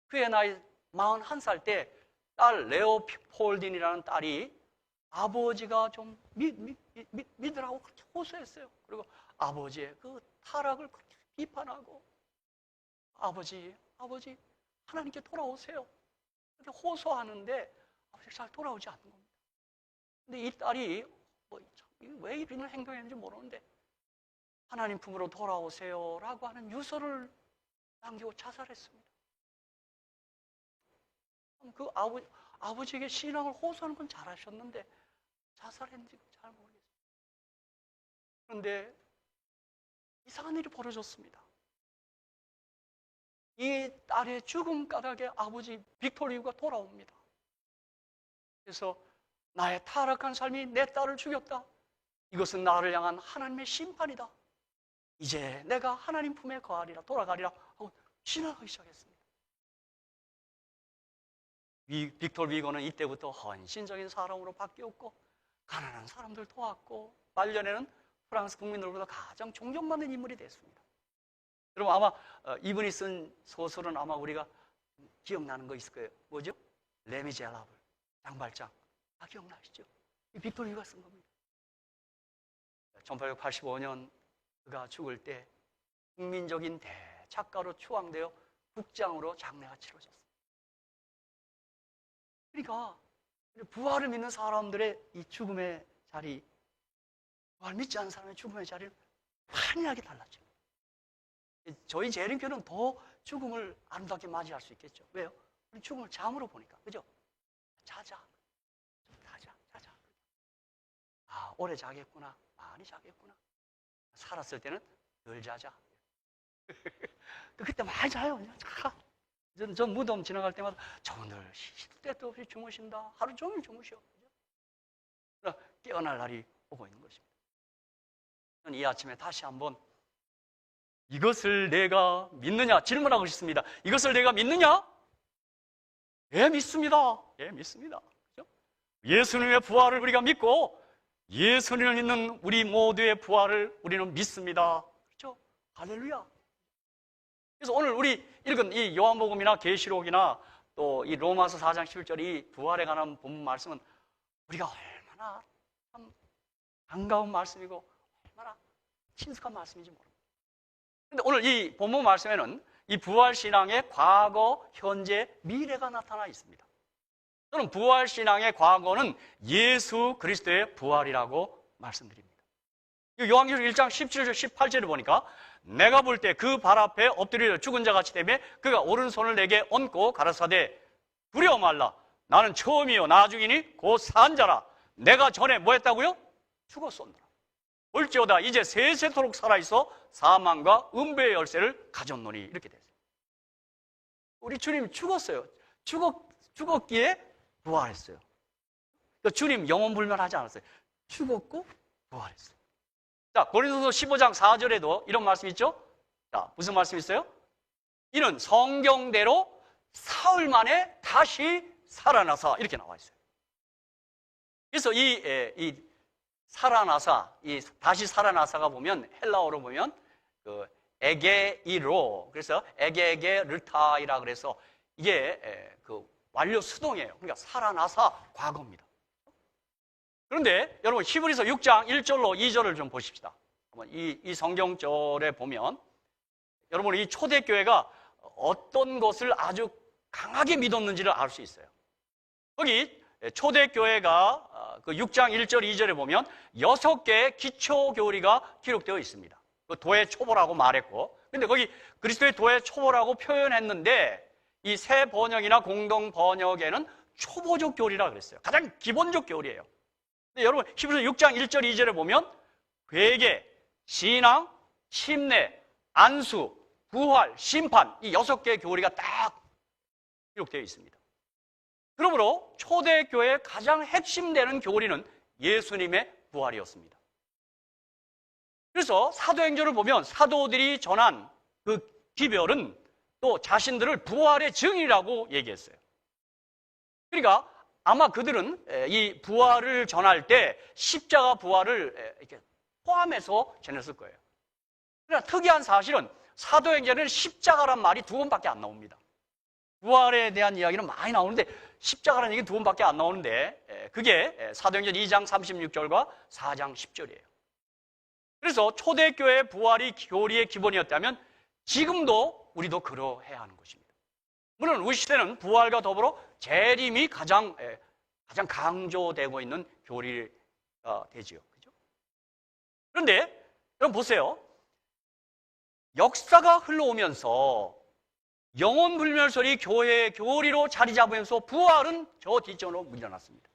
그의 나이 41살 때 딸 레오폴딘이라는 딸이 아버지가 좀 믿으라고 그렇게 호소했어요. 그리고 아버지의 그 타락을 그렇게 비판하고 아버지 하나님께 돌아오세요. 그렇게 호소하는데 아버지가 잘 돌아오지 않는 겁니다. 근데 이 딸이 왜 이런 행동했는지 모르는데 하나님 품으로 돌아오세요 라고 하는 유서를 남기고 자살했습니다. 그 아버지에게 신앙을 호소하는 건 잘하셨는데 자살했는지 잘 모르겠어요. 그런데 이상한 일이 벌어졌습니다. 이 딸의 죽음 까닭에 아버지 빅토르 위고가 돌아옵니다. 그래서 나의 타락한 삶이 내 딸을 죽였다. 이것은 나를 향한 하나님의 심판이다. 이제 내가 하나님 품에 거하리라, 돌아가리라 하고 신앙하기 시작했습니다. 빅토르 위고는 이때부터 헌신적인 사람으로 바뀌었고 가난한 사람들 도왔고 말년에는 프랑스 국민들보다 가장 존경받는 인물이 됐습니다. 여러분 아마 이분이 쓴 소설은 아마 우리가 기억나는 거 있을 거예요. 뭐죠? 레미제라블, 장발장. 다 기억나시죠? 이 빅토르 위고가 쓴 겁니다. 1885년 그가 죽을 때 국민적인 대작가로 추앙되어 국장으로 장례가 치러졌습니다. 그러니까 부활을 믿는 사람들의 이 죽음의 자리, 부활 믿지 않는 사람의 죽음의 자리는 환하게 달라집니다. 저희 재림교는 더 죽음을 아름답게 맞이할 수 있겠죠. 왜요? 우리 죽음을 잠으로 보니까, 그죠? 자자. 아, 오래 자겠구나. 많이 자겠구나. 살았을 때는 늘 자자. 그때 많이 자요. 그냥 자. 전 무덤 지나갈 때마다 저분들 시도 때도 없이 주무신다. 하루 종일 주무셔. 그러나 깨어날 날이 오고 있는 것입니다. 저는 이 아침에 다시 한번 이것을 내가 믿느냐 질문하고 싶습니다. 이것을 내가 믿느냐? 예, 믿습니다. 예, 믿습니다. 그렇죠? 예수님의 부활을 우리가 믿고 예수님을 믿는 우리 모두의 부활을 우리는 믿습니다. 그렇죠? 할렐루야. 그래서 오늘 우리 읽은 이 요한복음이나 계시록이나 또 이 로마서 4장 11절 이 부활에 관한 본문 말씀은 우리가 얼마나 참 반가운 말씀이고 얼마나 친숙한 말씀인지 모릅니다. 그런데 오늘 이 본문 말씀에는 이 부활 신앙의 과거, 현재, 미래가 나타나 있습니다. 저는 부활 신앙의 과거는 예수 그리스도의 부활이라고 말씀드립니다. 요한계시록 1장 17절 18절을 보니까 내가 볼 때 그 발 앞에 엎드려 죽은 자 같이 되며 그가 오른손을 내게 얹고 가라사대 두려워 말라. 나는 처음이요 나중이니 곧 산 자라. 내가 전에 뭐 했다고요? 죽었었노라. 볼지어다 이제 세세토록 살아있어 사망과 음배의 열쇠를 가졌노니. 이렇게 됐어요. 우리 주님 죽었어요. 죽었기에 부활했어요. 그러니까 주님 영원불멸하지 않았어요. 죽었고 부활했어요. 자, 고린도서 15장 4절에도 이런 말씀 있죠? 자, 무슨 말씀 있어요? 이는 성경대로 사흘 만에 다시 살아나사. 이렇게 나와 있어요. 그래서 이 살아나사, 이 다시 살아나사가 보면 헬라어로 보면 그 에게이로, 그래서 에게게 르타이라 그래서 이게 그 완료 수동이에요. 그러니까 살아나사 과거입니다. 그런데 여러분 히브리서 6장 1절로 2절을 좀 보십시다. 이 성경절에 보면 여러분 이 초대교회가 어떤 것을 아주 강하게 믿었는지를 알 수 있어요. 거기 초대교회가 그 6장 1절 2절에 보면 6개의 기초 교리가 기록되어 있습니다. 그 도의 초보라고 말했고, 근데 거기 그리스도의 도의 초보라고 표현했는데 이 새 번역이나 공동 번역에는 초보적 교리라 그랬어요. 가장 기본적 교리예요. 근데 여러분 히브리서 6장 1절 2절에 보면 회개, 신앙, 침례, 안수, 부활, 심판 이 6개의 교리가 딱 기록되어 있습니다. 그러므로 초대교회의 가장 핵심되는 교리는 예수님의 부활이었습니다. 그래서 사도행전을 보면 사도들이 전한 그 기별은 또 자신들을 부활의 증인이라고 얘기했어요. 그러니까 아마 그들은 이 부활을 전할 때 십자가 부활을 이렇게 포함해서 전했을 거예요. 그러나 특이한 사실은 사도행전에는 십자가란 말이 2번밖에 안 나옵니다. 부활에 대한 이야기는 많이 나오는데 십자가라는 얘기는 2번밖에 안 나오는데 그게 사도행전 2장 36절과 4장 10절이에요. 그래서 초대교회의 부활이 교리의 기본이었다면 지금도 우리도 그러해야 하는 것입니다. 물론 우리 시대는 부활과 더불어 재림이 가장 강조되고 있는 교리가 되지요. 그죠? 그런데 여러분 보세요. 역사가 흘러오면서 영혼불멸설이 교회의 교리로 자리 잡으면서 부활은 저 뒷전으로 물러났습니다.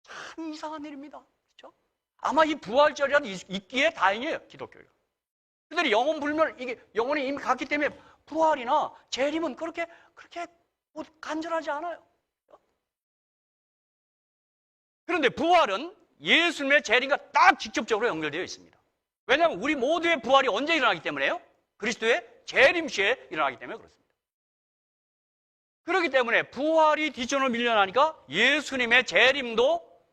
참 이상한 일입니다. 그렇죠? 아마 이 부활절이라도 있기에 다행이에요. 기독교가. 그들이 영혼불멸, 이게 영혼이 이미 갔기 때문에 부활이나 재림은 그렇게 간절하지 않아요. 그런데 부활은 예수님의 재림과 딱 직접적으로 연결되어 있습니다. 왜냐하면 우리 모두의 부활이 언제 일어나기 때문에요? 그리스도의 재림 시에 일어나기 때문에 그렇습니다. 그렇기 때문에 부활이 뒷전으로 밀려나니까 예수님의 재림도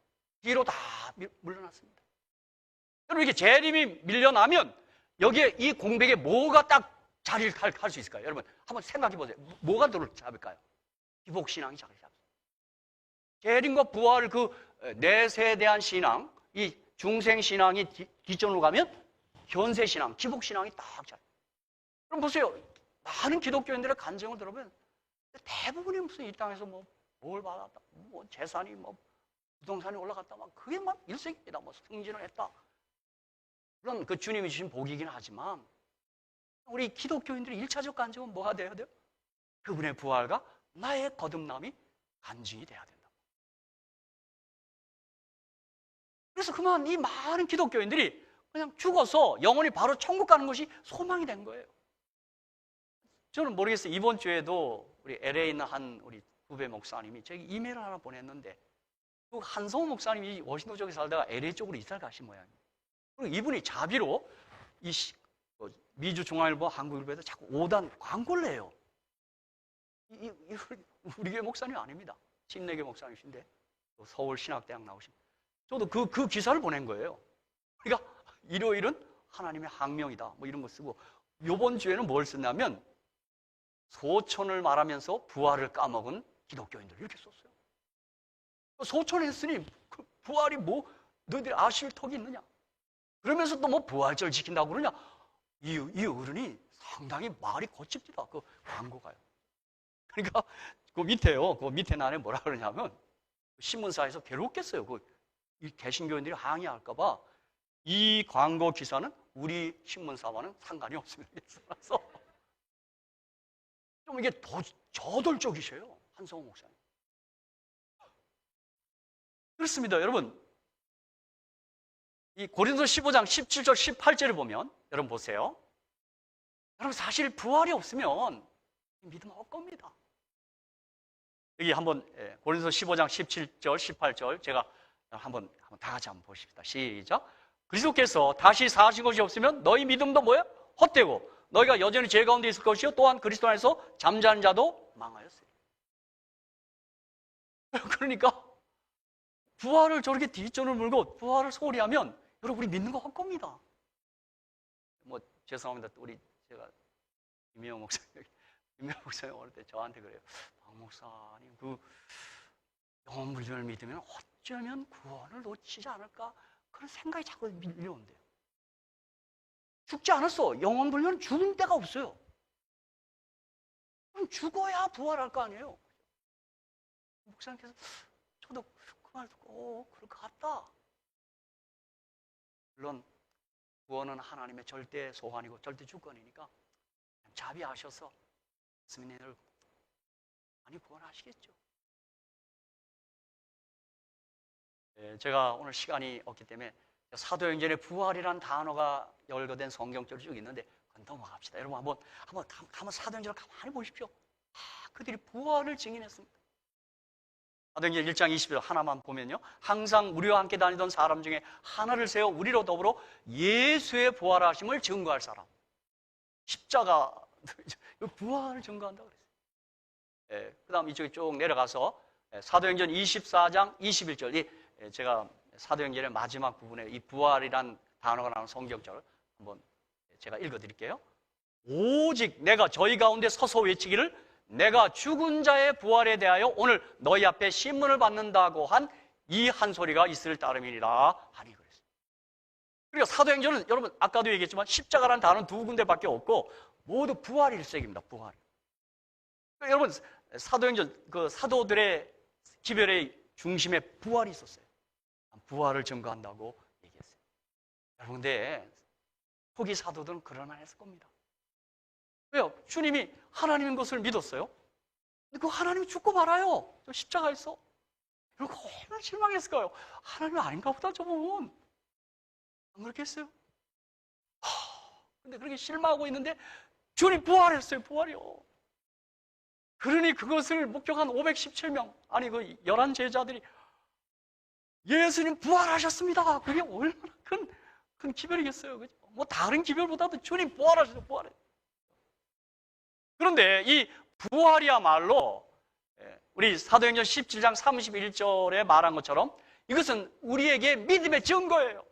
뒤로 다 물러났습니다. 여러분 이렇게 재림이 밀려나면 여기에 이 공백에 뭐가 딱 자리를 탈 수 있을까요? 여러분 한번 생각해 보세요. 뭐가 들을 잡을까요? 기복신앙이 자리를 잡습니다. 재림과 부활을 그 내세대한 신앙, 이 중생신앙이 뒷전으로 가면 현세신앙, 기복신앙이 딱 자리. 그럼 보세요. 많은 기독교인들의 간증을 들어보면 대부분이 무슨 이 땅에서 뭘 받았다, 재산이 부동산이 올라갔다, 그게 일생이다, 승진을 했다. 물론 그 주님이 주신 복이긴 하지만 우리 기독교인들의 1차적 간증은 뭐가 돼야 돼요? 그분의 부활과 나의 거듭남이 간증이 돼야 된다. 그래서 그만 이 많은 기독교인들이 그냥 죽어서 영원히 바로 천국 가는 것이 소망이 된 거예요. 저는 모르겠어요. 이번 주에도 우리 LA에 있는 한 우리 후배 목사님이 제게 이메일을 하나 보냈는데 그 한성호 목사님이 워싱턴 쪽에 살다가 LA 쪽으로 이사를 가신 모양이에요. 그리고 이분이 자비로 이 미주 중앙일보, 한국일보에서 자꾸 5단 광고를 해요. 우리 교회 목사님 아닙니다. 침례교 목사님이신데 서울신학대학 나오신. 저도 그 기사를 보낸 거예요. 그러니까 일요일은 하나님의 항명이다 이런 거 쓰고 이번 주에는 뭘 쓰냐면 소천을 말하면서 부활을 까먹은 기독교인들 이렇게 썼어요. 소천을 했으니 그 부활이 너희들이 아실 턱이 있느냐? 그러면서 또 부활절 지킨다고 그러냐? 이 어른이 상당히 말이 거칩니다. 그 광고가요. 그러니까 그 밑에요. 그 밑에 난에 뭐라 그러냐면 신문사에서 괴롭겠어요. 이 개신교인들이 항의할까봐 이 광고 기사는 우리 신문사와는 상관이 없습니다. 그래서 좀 이게 더 저돌적이셔요. 한성호 목사님. 그렇습니다. 여러분. 이 고린도 15장 17절 18절을 보면 여러분 보세요. 여러분 사실 부활이 없으면 믿음 헛겁니다. 여기 한번 고린도 15장 17절 18절 제가 한번 다 같이 한번 보십시다. 시작. 그리스도께서 다시 사신 것이 없으면 너희 믿음도 뭐야? 헛되고 너희가 여전히 죄 가운데 있을 것이요 또한 그리스도 안에서 잠자는 자도 망하였어요. 그러니까 부활을 저렇게 뒷전을 물고 부활을 소홀히 하면 여러분 우리 믿는 거 헛겁니다. 죄송합니다. 제가 김혜영 목사님 어릴 때 저한테 그래요. 박 목사님 영혼불멸을 믿으면 어쩌면 구원을 놓치지 않을까 그런 생각이 자꾸 밀려온대요. 죽지 않았어. 영혼불멸은 죽은 데가 없어요. 그럼 죽어야 부활할 거 아니에요. 목사님께서 저도 그 말 듣고 그럴 것 같다. 물론 구원은 하나님의 절대 소관이고 절대 주권이니까 자비하셔서 스민이를 많이 구원하시겠죠. 제가 오늘 시간이 없기 때문에 사도행전에 부활이라는 단어가 열거된 성경절이 쭉 있는데 그건 넘어갑시다. 여러분 한번 사도행전을 가만히 보십시오. 그들이 부활을 증인했습니다. 사도행전 1장 20절 하나만 보면요, 항상 우리와 함께 다니던 사람 중에 하나를 세워 우리로 더불어 예수의 부활하심을 증거할 사람. 십자가 부활을 증거한다고 그랬어요. 그 다음 이쪽에 쭉 내려가서 사도행전 24장 21절, 제가 사도행전의 마지막 부분에 이 부활이란 단어가 나오는 성경절 한번 제가 읽어드릴게요. 오직 내가 저희 가운데 서서 외치기를 내가 죽은 자의 부활에 대하여 오늘 너희 앞에 신문을 받는다고 한 이 한 소리가 있을 따름이니라 하니 그랬어요. 그리고 사도행전은 여러분 아까도 얘기했지만 십자가라는 단어는 두 군데밖에 없고 모두 부활 일색입니다. 부활. 여러분 사도행전 그 사도들의 기별의 중심에 부활이 있었어요. 부활을 증거한다고 얘기했어요. 여러분 근데 초기 사도들은 그럴만 했을 겁니다. 왜요? 주님이 하나님인 것을 믿었어요. 근데 그 하나님이 죽고 말아요. 저 십자가에서. 그리고 얼마나 실망했을 거예요. 하나님이 아닌가 보다 저분. 안 그렇겠어요? 근데 그렇게 실망하고 있는데 주님 부활했어요. 부활이요. 그러니 그것을 목격한 517명, 아니 그 11 제자들이 예수님 부활하셨습니다. 그게 얼마나 큰 기별이겠어요. 그죠? 뭐 다른 기별보다도 주님 부활하셨어요. 부활해. 그런데 이 부활이야말로 우리 사도행전 17장 31절에 말한 것처럼 이것은 우리에게 믿음의 증거예요.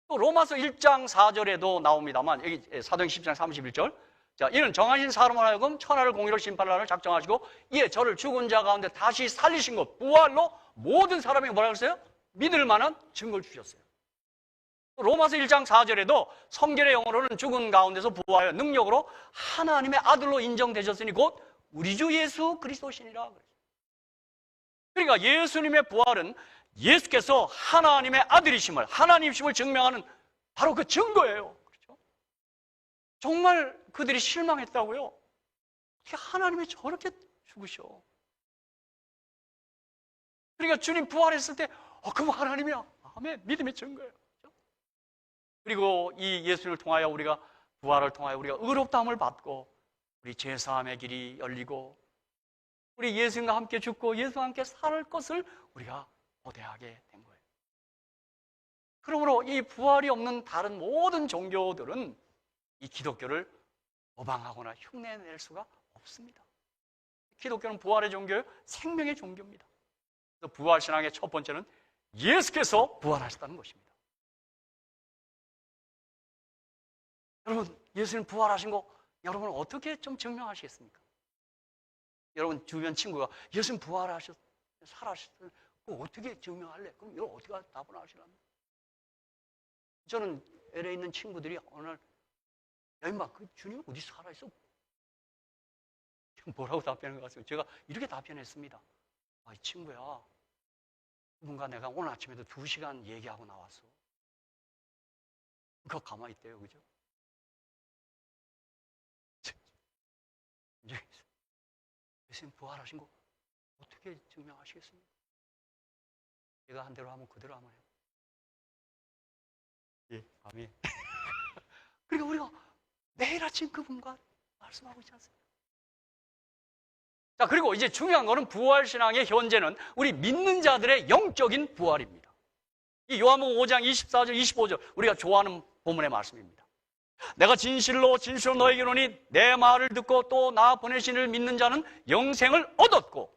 또 로마서 1장 4절에도 나옵니다만 여기 사도행전 10장 31절, 자, 이는 정하신 사람을 하여금 천하를 공의로 심판하는 작정하시고 이에 저를 죽은 자 가운데 다시 살리신 것 부활로 모든 사람에게 뭐라고 했어요? 믿을 만한 증거를 주셨어요. 로마서 1장 4절에도 성결의 영어로는 죽은 가운데서 부활하여 능력으로 하나님의 아들로 인정되셨으니 곧 우리 주 예수 그리스도시니라. 그러니까 예수님의 부활은 예수께서 하나님의 아들이심을, 하나님이심을 증명하는 바로 그 증거예요. 그렇죠? 정말 그들이 실망했다고요? 어떻게 하나님이 저렇게 죽으셔? 그러니까 주님 부활했을 때 그럼 하나님이야. 아멘. 믿음의 증거예요. 그렇죠? 그리고 이 예수를 통하여 우리가 부활을 통하여 우리가 의롭다함을 받고 우리 죄사함의 길이 열리고 우리 예수님과 함께 죽고 예수와 함께 살 것을 우리가 고대하게 된 거예요. 그러므로 이 부활이 없는 다른 모든 종교들은 이 기독교를 모방하거나 흉내낼 수가 없습니다. 기독교는 부활의 종교예요. 생명의 종교입니다. 그래서 부활신앙의 첫 번째는 예수께서 부활하셨다는 것입니다. 여러분, 예수님 부활하신 거 여러분 어떻게 좀 증명하시겠습니까? 여러분 주변 친구가 예수님 부활하셨, 살아셨어요. 그거 어떻게 증명할래? 그럼 이거 어떻게 답을 하시라는? 저는 LA에 있는 친구들이 어느 날 야 임마 그 주님 어디 살아있어? 뭐라고 답변한 것 같아요? 제가 이렇게 답변했습니다. 이 친구야, 누군가 내가 오늘 아침에도 2시간 얘기하고 나왔어. 그거 가만히 있대요. 그죠? 이제 예수님 부활하신 거 어떻게 증명하시겠습니까? 제가 한 대로 하면 그대로 하면 해요. 예, 아멘. 그러니까 우리가 매일 아침 그분과 말씀하고 있지 않습니까? 자, 그리고 이제 중요한 거는 부활신앙의 현재는 우리 믿는 자들의 영적인 부활입니다. 이 요한복음 5장 24절, 25절 우리가 좋아하는 본문의 말씀입니다. 내가 진실로 너에게 이르노니 내 말을 듣고 또 나 보내신 이를 믿는 자는 영생을 얻었고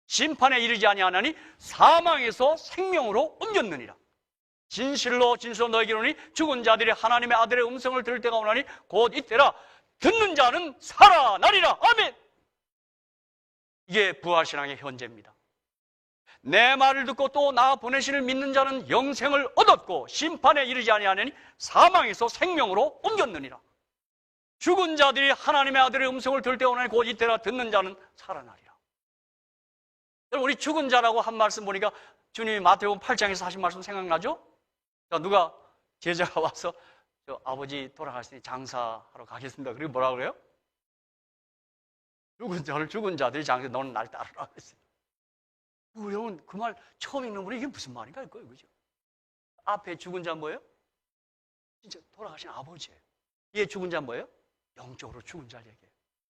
심판에 이르지 아니하나니 사망에서 생명으로 옮겼느니라. 진실로 너에게 이르노니 죽은 자들이 하나님의 아들의 음성을 들을 때가 오나니 곧 이때라. 듣는 자는 살아나리라. 아멘. 이게 부활신앙의 현재입니다. 내 말을 듣고 또 나 보내신 이를 믿는 자는 영생을 얻었고 심판에 이르지 아니하나니 사망에서 생명으로 옮겼느니라. 죽은 자들이 하나님의 아들의 음성을 들을 때 오늘 곧 이때나 듣는 자는 살아나리라. 여러분, 우리 죽은 자라고 한 말씀 보니까 주님이 마태복음 8장에서 하신 말씀 생각나죠? 자, 누가 제자가 와서 저 아버지 돌아가시니 장사하러 가겠습니다. 그리고 뭐라 그래요? 죽은 자들이 장사, 너는 날 따르라 그랬어요. 여러분, 그 말 처음 읽는 분이 이게 무슨 말인가 이거예요, 그죠? 앞에 죽은 자 뭐예요? 진짜 돌아가신 아버지예요. 얘 죽은 자 뭐예요? 영적으로 죽은 자를 얘기해요.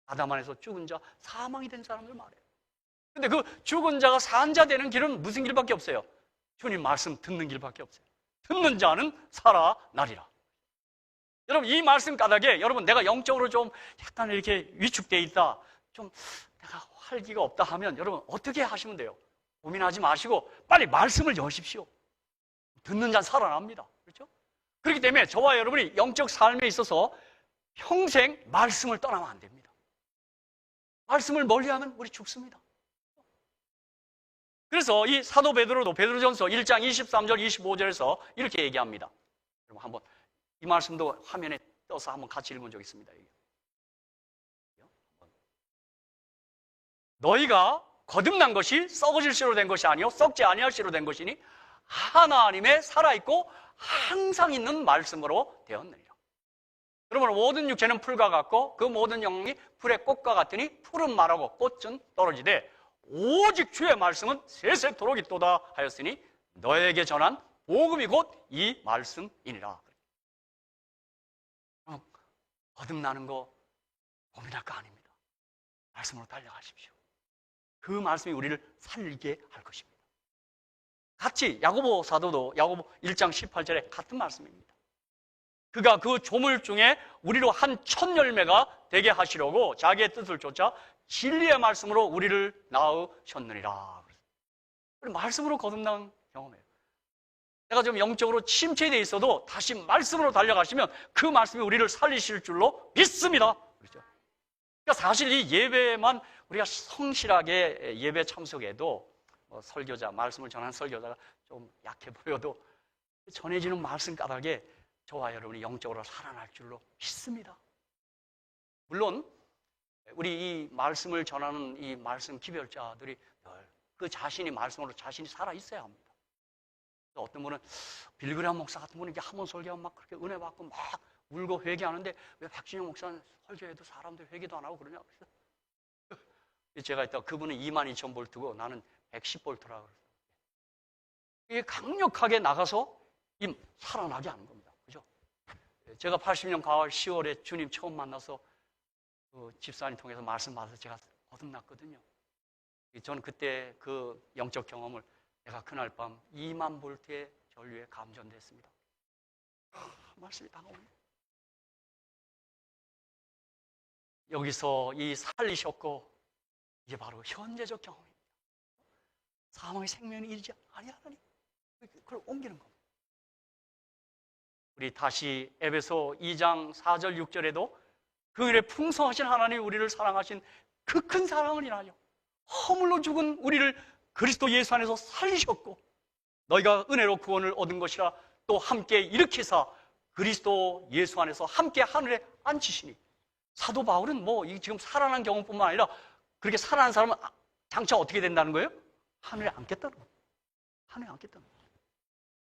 아담 안에서 죽은 자, 사망이 된 사람들 말이에요. 근데 그 죽은 자가 산 자 되는 길은 무슨 길밖에 없어요? 주님 말씀 듣는 길밖에 없어요. 듣는 자는 살아나리라. 여러분, 이 말씀 까닭에 여러분, 내가 영적으로 좀 약간 이렇게 위축되어 있다, 좀 내가 활기가 없다 하면 여러분 어떻게 하시면 돼요? 고민하지 마시고 빨리 말씀을 여십시오. 듣는 자는 살아납니다. 그렇죠? 그렇기 때문에 저와 여러분이 영적 삶에 있어서 평생 말씀을 떠나면 안 됩니다. 말씀을 멀리하면 우리 죽습니다. 그래서 이 사도 베드로도 베드로전서 1장 23절 25절에서 이렇게 얘기합니다. 여러분 한번 이 말씀도 화면에 떠서 한번 같이 읽은 적 있습니다. 너희가 거듭난 것이 썩어질 씨로 된 것이 아니요 썩지 아니할 씨로 된 것이니 하나님의 살아있고 항상 있는 말씀으로 되었느니라. 여러분, 모든 육체는 풀과 같고 그 모든 영이 풀의 꽃과 같으니 풀은 마르고 꽃은 떨어지되 오직 주의 말씀은 세세토록 있도다 하였으니 너에게 전한 복음이 곧 이 말씀이니라. 거듭나는 거 고민할 거 아닙니다. 말씀으로 달려가십시오. 그 말씀이 우리를 살리게 할 것입니다. 같이 야고보 사도도 야고보 1장 18절에 같은 말씀입니다. 그가 그 조물 중에 우리로 한 첫 열매가 되게 하시려고 자기의 뜻을 쫓아 진리의 말씀으로 우리를 낳으셨느니라. 말씀으로 거듭난 경험이에요. 내가 좀 영적으로 침체되어 있어도 다시 말씀으로 달려가시면 그 말씀이 우리를 살리실 줄로 믿습니다. 그렇죠? 그러니까 사실 이 예배만 우리가 성실하게 예배 참석해도 설교자, 말씀을 전하는 설교자가 좀 약해 보여도 전해지는 말씀 까닭에 저와 여러분이 영적으로 살아날 줄로 믿습니다. 물론 우리 이 말씀을 전하는 이 말씀 기별자들이 그 자신이 말씀으로 자신이 살아 있어야 합니다. 어떤 분은 빌그레한 목사 같은 분은 한 번 설교하면 막 그렇게 은혜 받고 막 울고 회개하는데 왜 박진영 목사는 설교해도 사람들 회개도 안 하고 그러냐? 제가 이따 그분은 22,000볼트고 나는 110볼트라고 그랬어요. 이게 강력하게 나가서 살아나게 하는 겁니다. 그죠? 제가 80년 가을 10월에 주님 처음 만나서 그 집사님 통해서 말씀 받아서 제가 거듭났거든요. 저는 그때 그 영적 경험을 내가 그날 밤 2만 볼트의 전류에 감전됐습니다. 말씀이 다가오네. 여기서 이 살리셨고 이게 바로 현재적 경험입니다. 사망의 생명이 이르지 아니하다니 그걸 옮기는 겁니다. 우리 다시 에베소 2장 4절 6절에도 그 일에 풍성하신 하나님이 우리를 사랑하신 그 큰 사랑을 인하여 허물로 죽은 우리를 그리스도 예수 안에서 살리셨고 너희가 은혜로 구원을 얻은 것이라 또 함께 일으키사 그리스도 예수 안에서 함께 하늘에 앉히시니 사도 바울은 지금 살아난 경험뿐만 아니라 그렇게 살아난 사람은 장차 어떻게 된다는 거예요? 하늘에 앉겠다는 거예요. 하늘에 앉겠다는 거예요.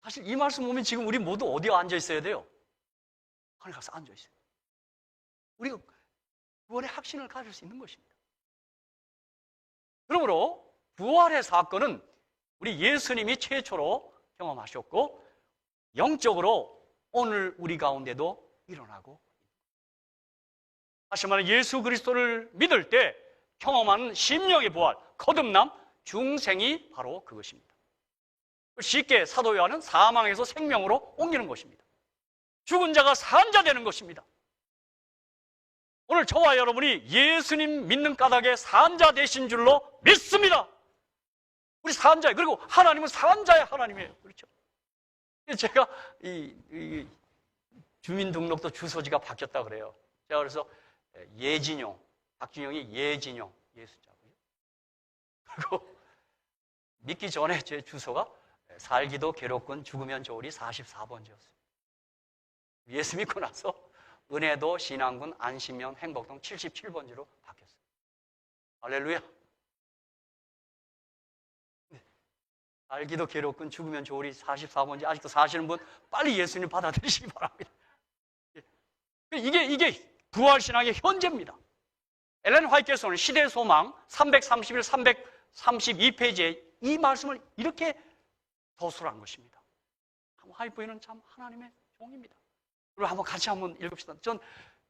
사실 이 말씀 보면 지금 우리 모두 어디에 앉아 있어야 돼요? 하늘에 가서 앉아 있어요. 우리가 구원의 확신을 가질 수 있는 것입니다. 그러므로 부활의 사건은 우리 예수님이 최초로 경험하셨고 영적으로 오늘 우리 가운데도 일어나고 다시 말해 예수 그리스도를 믿을 때 경험하는 심령의 부활, 거듭남, 중생이 바로 그것입니다. 쉽게 사도 요한은 사망에서 생명으로 옮기는 것입니다. 죽은 자가 산 자 되는 것입니다. 오늘 저와 여러분이 예수님 믿는 까닭에 산 자 되신 줄로 믿습니다. 우리 산 자예요. 그리고 하나님은 산 자의 하나님이에요. 그렇죠? 제가 이 주민등록도 주소지가 바뀌었다 그래요. 제가 그래서 예진용, 박진용이 예진용, 예수자고요. 그리고 믿기 전에 제 주소가 살기도 괴롭군 죽으면 좋으리 44번지였어요. 예수 믿고 나서 은혜도 신앙군 안심면 행복동 77번지로 바뀌었어요. 할렐루야. 네. 알기도 괴롭군 죽으면 좋으리 44번지 아직도 사시는 분 빨리 예수님 받아들이시기 바랍니다. 이게 부활신앙의 현재입니다. 엘렌 화이트에서는 시대의 소망 331, 332페이지에 이 말씀을 이렇게 도술한 것입니다. 화이트는 참 하나님의 종입니다. 그리고 한번 같이 한번 읽읍시다. 전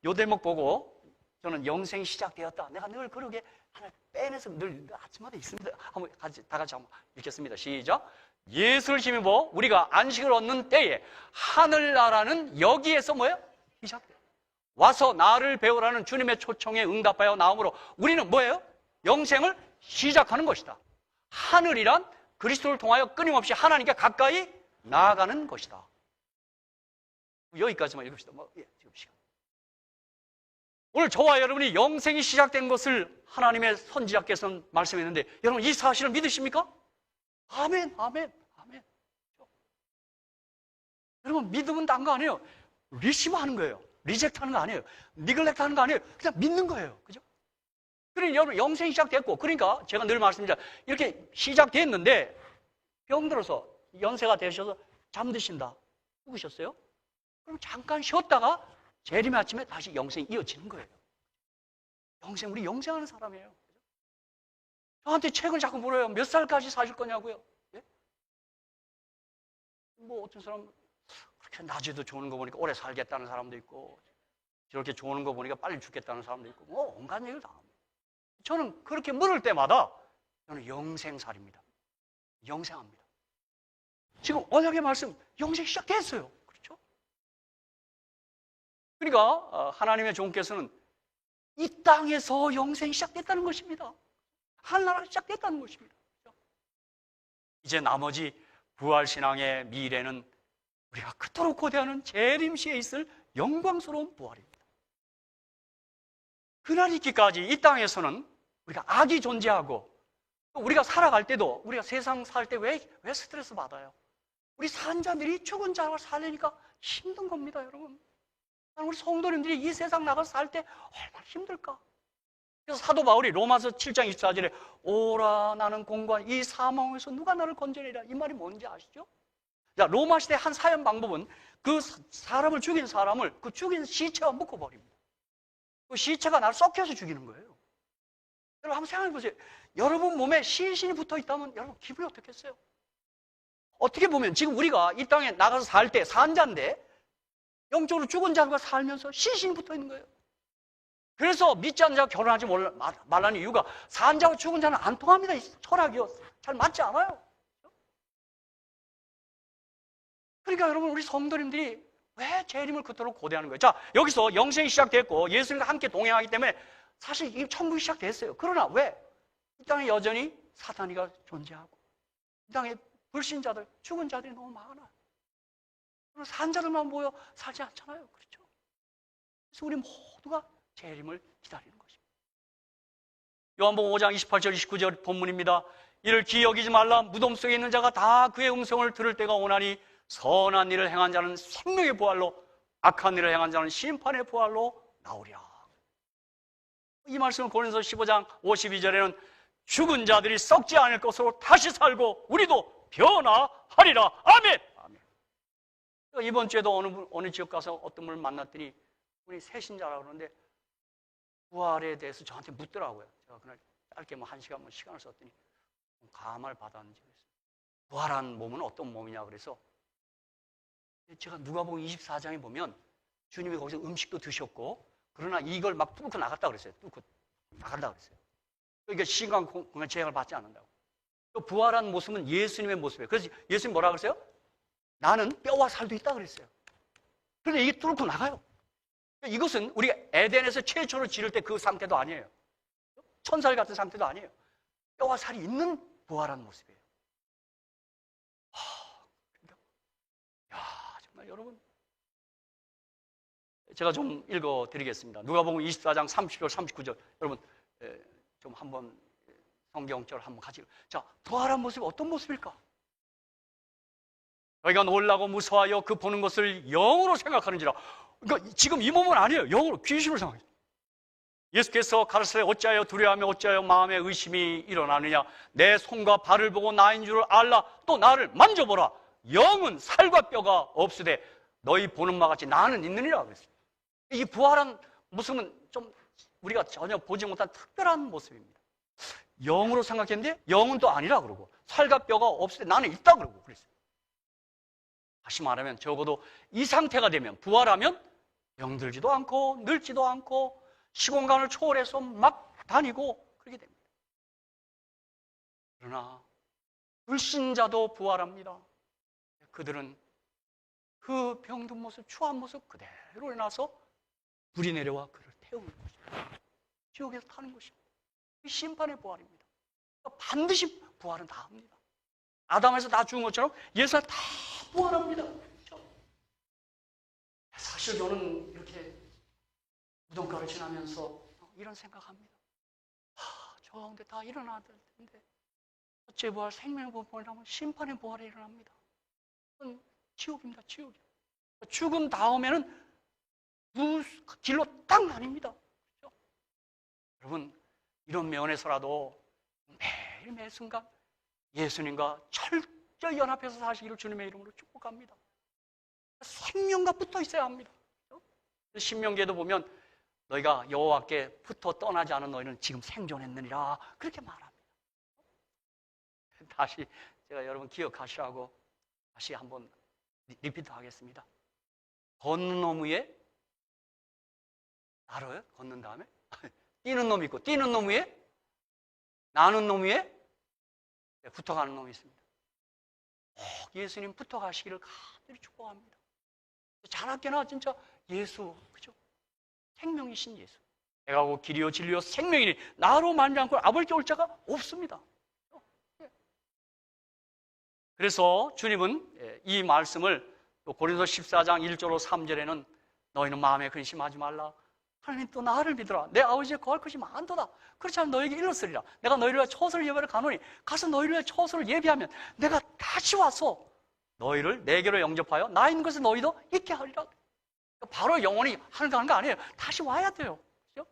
요 대목 보고 저는 영생이 시작되었다. 내가 늘 그러게 하나 빼내서 늘 아침마다 있습니다. 한번 다 같이 한번 읽겠습니다. 시작. 예수를 힘입어 우리가 안식을 얻는 때에 하늘나라는 여기에서 뭐예요? 시작돼요. 와서 나를 배우라는 주님의 초청에 응답하여 나오므로 우리는 뭐예요? 영생을 시작하는 것이다. 하늘이란 그리스도를 통하여 끊임없이 하나님께 가까이 나아가는 것이다. 여기까지만 읽읍시다. 지금 시간. 오늘 저와 여러분이 영생이 시작된 것을 하나님의 선지자께서는 말씀했는데 여러분 이 사실을 믿으십니까? 아멘, 아멘, 아멘. 여러분 믿으면 딴 거 아니에요. 리시브 하는 거예요. 리젝트 하는 거 아니에요. 니글렉트 하는 거 아니에요. 그냥 믿는 거예요. 그죠? 그러니 여러분 영생이 시작됐고 그러니까 제가 늘 말씀드리자 이렇게 시작됐는데 병들어서 연세가 되셔서 잠드신다. 죽으셨어요? 그럼 잠깐 쉬었다가 재림의 아침에 다시 영생이 이어지는 거예요. 영생, 우리 영생하는 사람이에요. 저한테 책을 자꾸 물어요. 몇 살까지 사실 거냐고요. 예? 뭐 어떤 사람 그렇게 낮에도 조는 거 보니까 오래 살겠다는 사람도 있고 저렇게 조는 거 보니까 빨리 죽겠다는 사람도 있고 뭐 온갖 얘기를 다 합니다. 저는 그렇게 물을 때마다 저는 영생살입니다. 영생합니다. 지금 언약의 말씀 영생 시작됐어요. 그렇죠? 그러니까 하나님의 종께서는 이 땅에서 영생이 시작됐다는 것입니다. 하늘나라가 시작됐다는 것입니다. 이제 나머지 부활신앙의 미래는 우리가 그토록 고대하는 재림시에 있을 영광스러운 부활입니다. 그날 있기까지 이 땅에서는 우리가 악이 존재하고 우리가 살아갈 때도 우리가 세상 살 때 왜 스트레스 받아요? 우리 산자들이 죽은 자를 살리니까 힘든 겁니다, 여러분. 우리 성도님들이 이 세상 나가서 살 때 얼마나 힘들까? 그래서 사도 바울이 로마서 7장 24절에 오라 나는 공고한 이 사망에서 누가 나를 건져내리라 이 말이 뭔지 아시죠? 자, 로마 시대 한 사형 방법은 그 사람을 죽인 사람을 그 죽인 시체와 묶어버립니다. 그 시체가 나를 썩혀서 죽이는 거예요. 여러분 한번 생각해 보세요. 여러분 몸에 시신이 붙어 있다면 여러분 기분이 어떻겠어요? 어떻게 보면 지금 우리가 이 땅에 나가서 살 때 산자인데 영적으로 죽은 자들과 살면서 시신이 붙어 있는 거예요. 그래서 믿지 않는 자가 결혼하지 말라는 이유가 산자와 죽은 자는 안 통합니다. 철학이요. 잘 맞지 않아요. 그러니까 여러분 우리 성도님들이 왜 재림을 그토록 고대하는 거예요? 자, 여기서 영생이 시작됐고 예수님과 함께 동행하기 때문에 사실 이 천국이 시작됐어요. 그러나 왜? 이 땅에 여전히 사탄이가 존재하고 이 땅에 불신자들, 죽은 자들이 너무 많아요. 산자들만 모여 살지 않잖아요. 그렇죠? 그래서 우리 모두가 재림을 기다리는 것입니다. 요한복음 5장 28절 29절 본문입니다. 이를 기여기지 말라. 무덤 속에 있는 자가 다 그의 음성을 들을 때가 오나니 선한 일을 행한 자는 생명의 부활로 악한 일을 행한 자는 심판의 부활로 나오리라. 이 말씀을 고린도서 15장 52절에는 죽은 자들이 썩지 않을 것으로 다시 살고 우리도 변화하리라. 아멘. 아멘. 이번 주에도 어느 지역 가서 어떤 분을 만났더니 분이 새신자라고 그러는데 부활에 대해서 저한테 묻더라고요. 제가 그날 짧게 뭐 1시간 뭐 시간을 썼더니 감화를 받았는지 그랬어요. 부활한 몸은 어떤 몸이냐 그래서 제가 누가복음 24장에 보면 주님이 거기서 음식도 드셨고 그러나 이걸 막 뚫고 나갔다 그랬어요. 뚫고 나간다 그랬어요. 그러니까 시간 공간 제약을 받지 않는다고. 또 부활한 모습은 예수님의 모습이에요. 그래서 예수님 뭐라 그랬어요? 나는 뼈와 살도 있다 그랬어요. 그런데 이게 뚫고 나가요. 이것은 우리가 에덴에서 최초로 지를 때 그 상태도 아니에요. 천살 같은 상태도 아니에요. 뼈와 살이 있는 부활한 모습이에요. 정말 여러분 제가 좀 읽어드리겠습니다. 누가복음 24장 30절 39절 여러분 좀 한번 성경절 한번 같이 자 부활한 모습이 어떤 모습일까? 저희가 놀라고 무서워하여 그 보는 것을 영으로 생각하는지라 그러니까 지금 이 몸은 아니에요. 영으로 귀신으로 생각해요. 예수께서 가르치되 어찌하여 두려워하며 어찌하여 마음에 의심이 일어나느냐. 내 손과 발을 보고 나인 줄을 알라. 또 나를 만져보라. 영은 살과 뼈가 없으되 너희 보는 바 같이 나는 있느니라 그랬어요. 이 부활한 모습은 좀 우리가 전혀 보지 못한 특별한 모습입니다. 영으로 생각했는데 영은 또 아니라 그러고 살과 뼈가 없을 때 나는 있다 그러고 그랬어요. 다시 말하면 적어도 이 상태가 되면 부활하면 병들지도 않고 늙지도 않고 시공간을 초월해서 막 다니고 그렇게 됩니다. 그러나 불신자도 부활합니다. 그들은 그 병든 모습, 추한 모습 그대로 일어나서 불이 내려와 그를 태우는 것입니다. 지옥에서 타는 것입니다. 심판의 부활입니다. 반드시 부활은 다 합니다. 아담에서 다 죽은 것처럼 예수가 다 부활합니다. 그렇죠? 사실 저는 이렇게 무덤가를 지나면서 이런 생각합니다. 저 가운데 다 일어나야 될 텐데 첫째 부활, 생명의 부활이라면 심판의 부활이 일어납니다. 그건 지옥입니다. 지옥이요. 죽음 다음에는 길로 딱 나뉩니다. 그렇죠? 여러분 이런 면에서라도 매일 매 순간 예수님과 철저히 연합해서 사시기를 주님의 이름으로 축복합니다. 생명과 붙어 있어야 합니다. 그렇죠? 신명기에도 보면 너희가 여호와께 붙어 떠나지 않은 너희는 지금 생존했느니라 그렇게 말합니다. 다시 제가 여러분 기억하시라고 다시 한번 리피트 하겠습니다. 걷는 놈 위에 알아요? 걷는 다음에 뛰는 놈이 있고 뛰는 놈 위에 나는 놈 위에 붙어가는 놈이 있습니다. 예수님 붙어가시기를 간절히 축복합니다. 자나깨나 진짜 예수 그죠? 생명이신 예수. 내가 곧 길이요 진리요 생명이니 나로 만지 않고 아버지께 올 자가 없습니다. 그래서 주님은 이 말씀을 또 고린도 14장 1절로 3절에는 너희는 마음에 근심하지 말라. 하나님 또 나를 믿어라. 내 아버지의 거할 것이 많도다. 그렇지 않으면 너에게 일렀으리라. 내가 너희를 위하여 처소를 예배를 가노니 가서 너희를 위하여 처소를 예비하면 내가 다시 와서 너희를 내게로 영접하여 나 있는 것을 너희도 있게 하리라. 바로 영원히 하늘 가는 거 아니에요. 다시 와야 돼요. 그렇죠?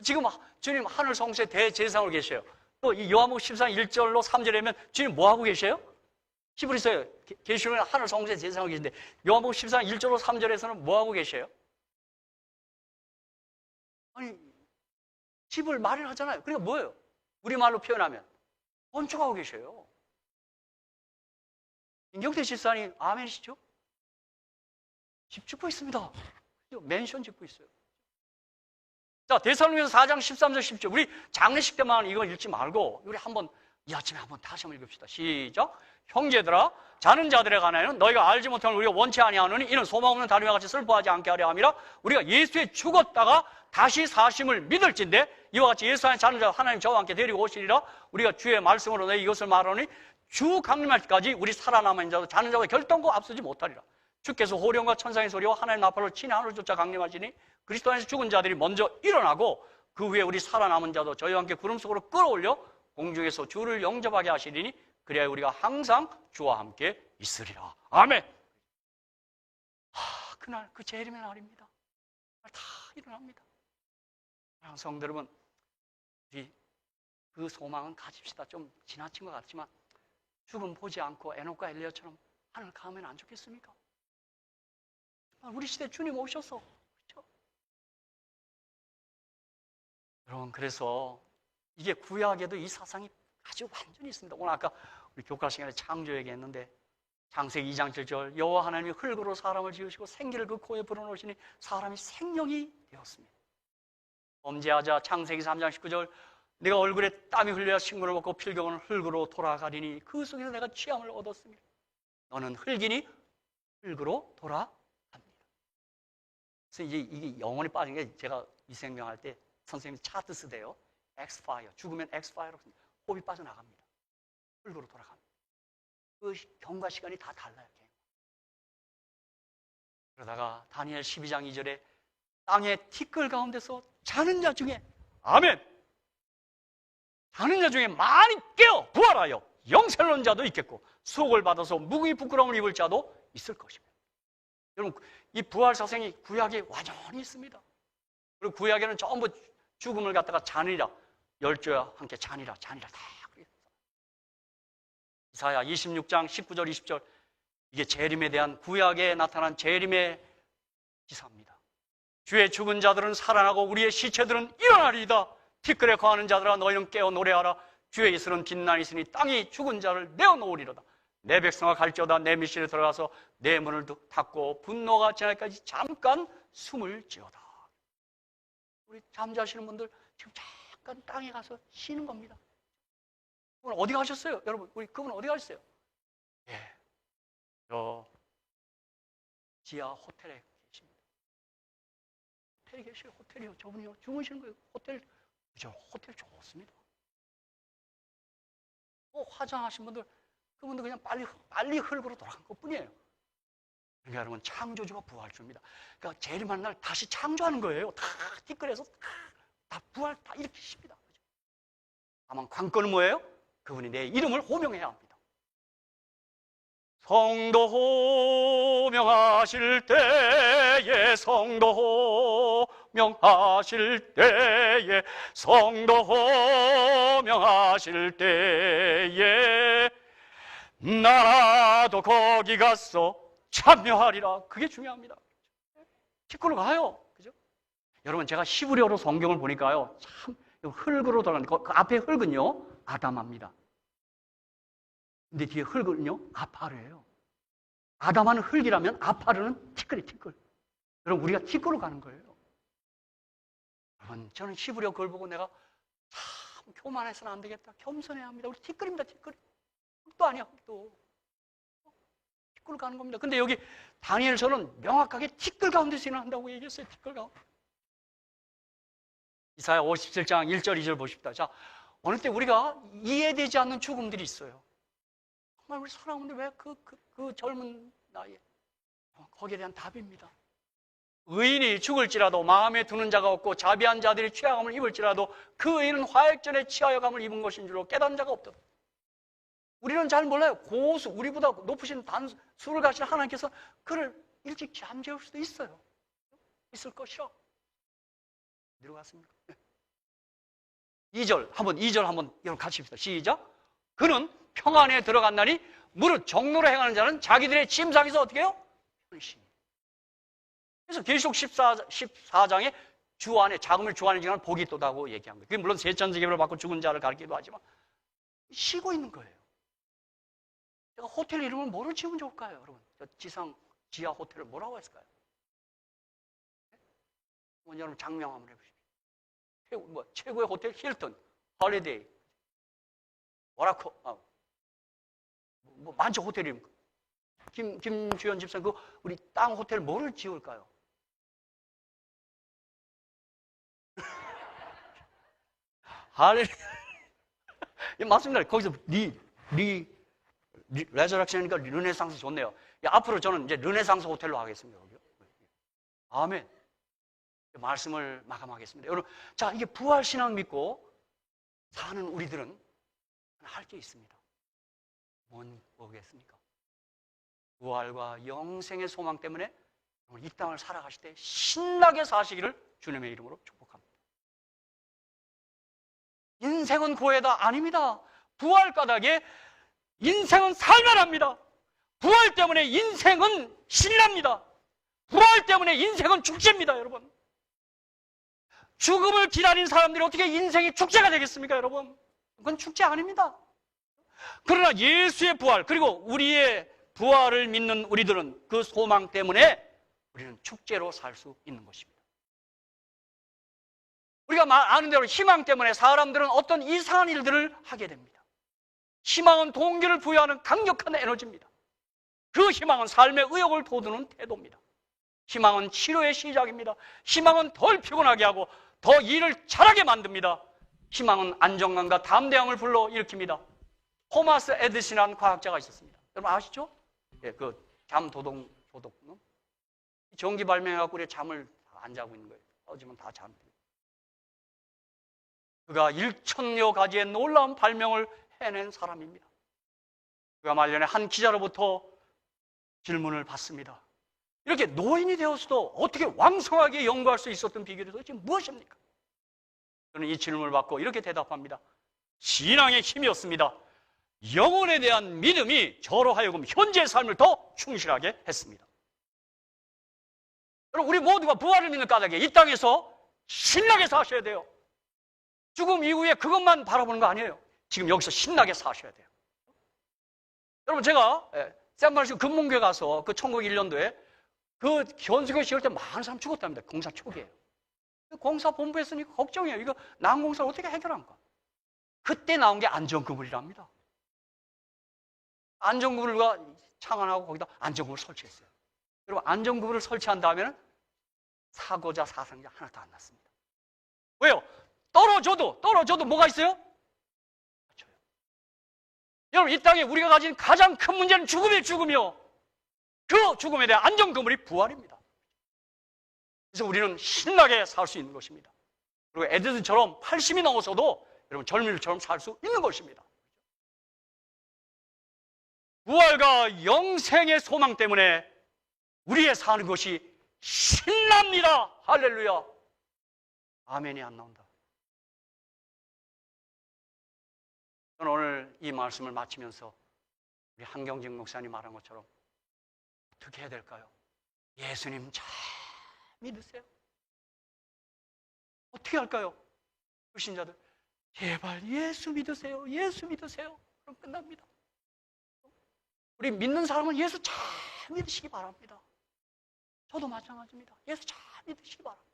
지금 주님 하늘 성소에 대제사장으로 계셔요. 또 이 요한복음 14장 1절로 3절에면 주님 뭐 하고 계셔요? 히브리서에 계시면 하늘 성소에 제사장으로 계신데 요한복음 14장 1절로 3절에서는 뭐 하고 계셔요? 아니 집을 마련하잖아요. 그러니까 뭐예요? 우리말로 표현하면 건축하고 계셔요. 임경태 집사님 아멘이시죠? 집 짓고 있습니다. 맨션 짓고 있어요. 자, 데살로니가서 4장 13절 10절 우리 장례식 때만 이거 읽지 말고 우리 한번 이 아침에 한번 다시 한번 읽읍시다. 시작. 형제들아 자는 자들에 관하여는 너희가 알지 못하는 우리가 원치 아니하노니 이는 소망 없는 다름과 같이 슬퍼하지 않게 하려 함이라. 우리가 예수에 죽었다가 다시 사심을 믿을진데 이와 같이 예수 안에 자는 자 하나님 저와 함께 데리고 오시리라. 우리가 주의 말씀으로 너희 이것을 말하노니 주 강림할 때까지 우리 살아남은 자도 자는 자와 결단코 앞서지 못하리라. 주께서 호령과 천상의 소리와 하나님 나팔로 친히 하늘을 쫓아 강림하시니 그리스도 안에서 죽은 자들이 먼저 일어나고 그 후에 우리 살아남은 자도 저희와 함께 구름 속으로 끌어올려 공중에서 주를 영접하게 하시리니 그래야 우리가 항상 주와 함께 있으리라. 아멘. 그날 그 재림의 날입니다. 그날 다 일어납니다. 성도 여러분, 우리 그 소망은 가집시다. 좀 지나친 것 같지만 죽음 보지 않고 에녹과 엘리야처럼 하늘 가면 안 좋겠습니까? 우리 시대에 주님 오셔서 그렇죠? 여러분 그래서 이게 구약에도 이 사상이 아주 완전히 있습니다. 오늘 아까 우리 교과 시간에 창조 얘기했는데 창세기 2장 7절 여호와 하나님이 흙으로 사람을 지으시고 생기를 그 코에 불어넣으시니 사람이 생명이 되었습니다. 범죄하자 창세기 3장 19절 내가 얼굴에 땀이 흘려야 식물을 먹고 필경은 흙으로 돌아가리니 그 속에서 내가 취함을 얻었습니다. 너는 흙이니 흙으로 돌아갑니다. 그래서 이게 영혼이 빠진 게 제가 위생명할 때 선생님이 차트 쓰대요. 엑스파이어 죽으면 엑스파이어로 호흡이 빠져나갑니다. 흙으로 돌아갑니다. 그 경과 시간이 다 달라요. 그러다가 다니엘 12장 2절에 땅의 티끌 가운데서 자는 자 중에 아멘 자는 자 중에 많이 깨어 부활하여 영생을 얻는 자도 있겠고 수옥을 받아서 무궁히 부끄러움을 입을 자도 있을 것입니다. 여러분, 이 부활 사생이 구약에 완전히 있습니다. 그리고 구약에는 전부 죽음을 갖다가 잔이라, 열조와 함께 잔이라 다 그랬어요. 이사야 26장 19절 20절, 이게 재림에 대한 구약에 나타난 재림의 기사입니다. 주의 죽은 자들은 살아나고 우리의 시체들은 일어나리이다. 티끌에 거하는 자들아 너희는 깨어 노래하라. 주의 이슬은 빛나 있으니 땅이 죽은 자를 내어놓으리로다. 내 백성아 갈지어다. 내密실에 들어가서 내 문을 닫고 분노가 지날까지 잠깐 숨을 지어다. 우리 잠자시는 분들 지금 잠깐 땅에 가서 쉬는 겁니다. 그분 어디 가셨어요? 여러분, 우리 그분 어디 가셨어요? 예, 저 지하 호텔에 계십니다. 호텔에 계셔요. 호텔이요. 저분이요. 주무시는 거예요. 호텔, 그죠? 호텔 좋습니다. 화장하신 분들, 그분들 그냥 빨리 흙으로 돌아간 것 뿐이에요. 그러니까 여러분, 창조주가 부활주입니다. 그러니까 재림하는 날 다시 창조하는 거예요. 다 티끌에서 다 부활 다 일으키십니다. 다만 관건은 뭐예요? 그분이 내 이름을 호명해야 합니다. 성도 호명하실 때에, 성도 호명하실 때에, 성도 호명하실 때에 나도 거기 가서 참여하리라. 그게 중요합니다. 티끌로 가요. 그죠? 여러분, 제가 히브리어로 성경을 보니까요, 참 흙으로 돌아가는 그 앞에 흙은요 아담합니다. 근데 뒤에 흙은요 아파르예요. 아담하는 흙이라면 아파르는 티끌이 티끌. 여러분, 우리가 티끌로 가는 거예요. 여러분, 저는 히브리어 글 보고 내가 참 교만해서는 안 되겠다, 겸손해야 합니다. 우리 티끌입니다. 티끌. 흙도 아니야. 흙도 티끌로 가는 겁니다. 근데 여기 다니엘서는 명확하게 티끌 가운데서 일어난다고 얘기했어요. 티끌 가운데. 이사야 57장 1절 2절 보십시다. 자, 어느 때 우리가 이해되지 않는 죽음들이 있어요. 정말 우리 살아오는데 왜 그 젊은 나이에, 거기에 대한 답입니다. 의인이 죽을지라도 마음에 두는 자가 없고 자비한 자들이 취하감을 입을지라도 그 의인은 화액전에 취하여감을 입은 것인 줄로 깨닫는 자가 없도다. 우리는 잘 몰라요. 고수, 우리보다 높으신 단수를 가신 하나님께서 그를 일찍 잠재울 수도 있어요. 있을 것이라. 내려갔습니까? 2절 한번 여러분 같이 합시다. 시작. 그는 평안에 들어갔나니 무릇 정로로 행하는 자는 자기들의 침상에서 어떻게 해요? 편신. 그래서 계시록 14장에 주 안에 자금을 주 안에 지나는 복이 있다고 얘기한 거예요. 그게 물론 세천지계를 받고 죽은 자를 가리키기도 하지만 쉬고 있는 거예요. 제가 호텔 이름을 뭐로 지으면 좋을까요, 여러분? 지하 호텔을 뭐라고 했을까요? 여러분 장명 한번 해보십시오. 최고의 호텔 힐튼, 홀리데이, 워라코, 많죠 호텔 이름. 김주현 집사님, 우리 땅 호텔 뭐를 지을까요? 할렐루야. 맞습니다. 거기서 레저렉션이니까 르네상스 좋네요. 앞으로 저는 이제 르네상스 호텔로 하겠습니다. 아멘. 말씀을 마감하겠습니다. 여러분, 자, 이게 부활신앙 믿고 사는 우리들은 할 게 있습니다. 뭐겠습니까? 부활과 영생의 소망 때문에 이 땅을 살아가실 때 신나게 사시기를 주님의 이름으로 축복합니다. 인생은 고해다? 아닙니다. 부활 까닭에 인생은 살만합니다. 부활 때문에 인생은 신납니다. 부활 때문에 인생은 축제입니다, 여러분. 죽음을 기다린 사람들이 어떻게 인생이 축제가 되겠습니까, 여러분? 그건 축제 아닙니다. 그러나 예수의 부활, 그리고 우리의 부활을 믿는 우리들은 그 소망 때문에 우리는 축제로 살 수 있는 것입니다. 우리가 아는 대로 희망 때문에 사람들은 어떤 이상한 일들을 하게 됩니다. 희망은 동기를 부여하는 강력한 에너지입니다. 그 희망은 삶의 의욕을 돋우는 태도입니다. 희망은 치료의 시작입니다. 희망은 덜 피곤하게 하고 더 일을 잘하게 만듭니다. 희망은 안정감과 담대함을 불러일으킵니다. 토마스 에디슨이라는 과학자가 있었습니다. 여러분 아시죠? 예, 그 잠 도둑. 전기 발명해갖고 우리 잠을 안 자고 있는 거예요. 어지면 다 잠. 그가 1,000여 가지의 놀라운 발명을 해낸 사람입니다. 그가 말년에 한 기자로부터 질문을 받습니다. 이렇게 노인이 되어서도 어떻게 왕성하게 연구할 수 있었던 비결이 도대체 무엇입니까? 저는 이 질문을 받고 이렇게 대답합니다. 신앙의 힘이었습니다. 영혼에 대한 믿음이 저로 하여금 현재의 삶을 더 충실하게 했습니다. 여러분, 우리 모두가 부활을 믿는 까닭에 이 땅에서 신나게 사셔야 돼요. 죽음 이후에 그것만 바라보는 거 아니에요. 지금 여기서 신나게 사셔야 돼요. 여러분, 제가 샌프란시스코 금문교에 가서 그 1901년도에 그 현수교 지을 때 많은 사람 죽었답니다. 공사 초기에요. 공사 본부에서니까 걱정이에요. 이거 난공사를 어떻게 해결할까? 그때 나온 게 안전그물이랍니다. 안전그물과 창안하고 거기다 안전그물을 설치했어요. 여러분, 안전그물을 설치한 다음에는 사고자 사상자 하나도 안 났습니다. 왜요? 떨어져도 뭐가 있어요? 맞춰요. 여러분, 이 땅에 우리가 가진 가장 큰 문제는 죽음이요. 그 죽음에 대한 안전그물이 부활입니다. 그래서 우리는 신나게 살 수 있는 것입니다. 그리고 에드슨처럼 80이 넘어서도 여러분 젊은이처럼 살 수 있는 것입니다. 부활과 영생의 소망 때문에 우리의 사는 것이 신납니다. 할렐루야. 아멘이 안 나온다. 저는 오늘 이 말씀을 마치면서 우리 한경직 목사님 말한 것처럼 어떻게 해야 될까요? 예수님 잘 믿으세요. 어떻게 할까요? 불신자들 제발 예수 믿으세요. 예수 믿으세요. 그럼 끝납니다. 우리 믿는 사람은 예수 잘 믿으시기 바랍니다. 저도 마찬가지입니다. 예수 잘 믿으시기 바랍니다.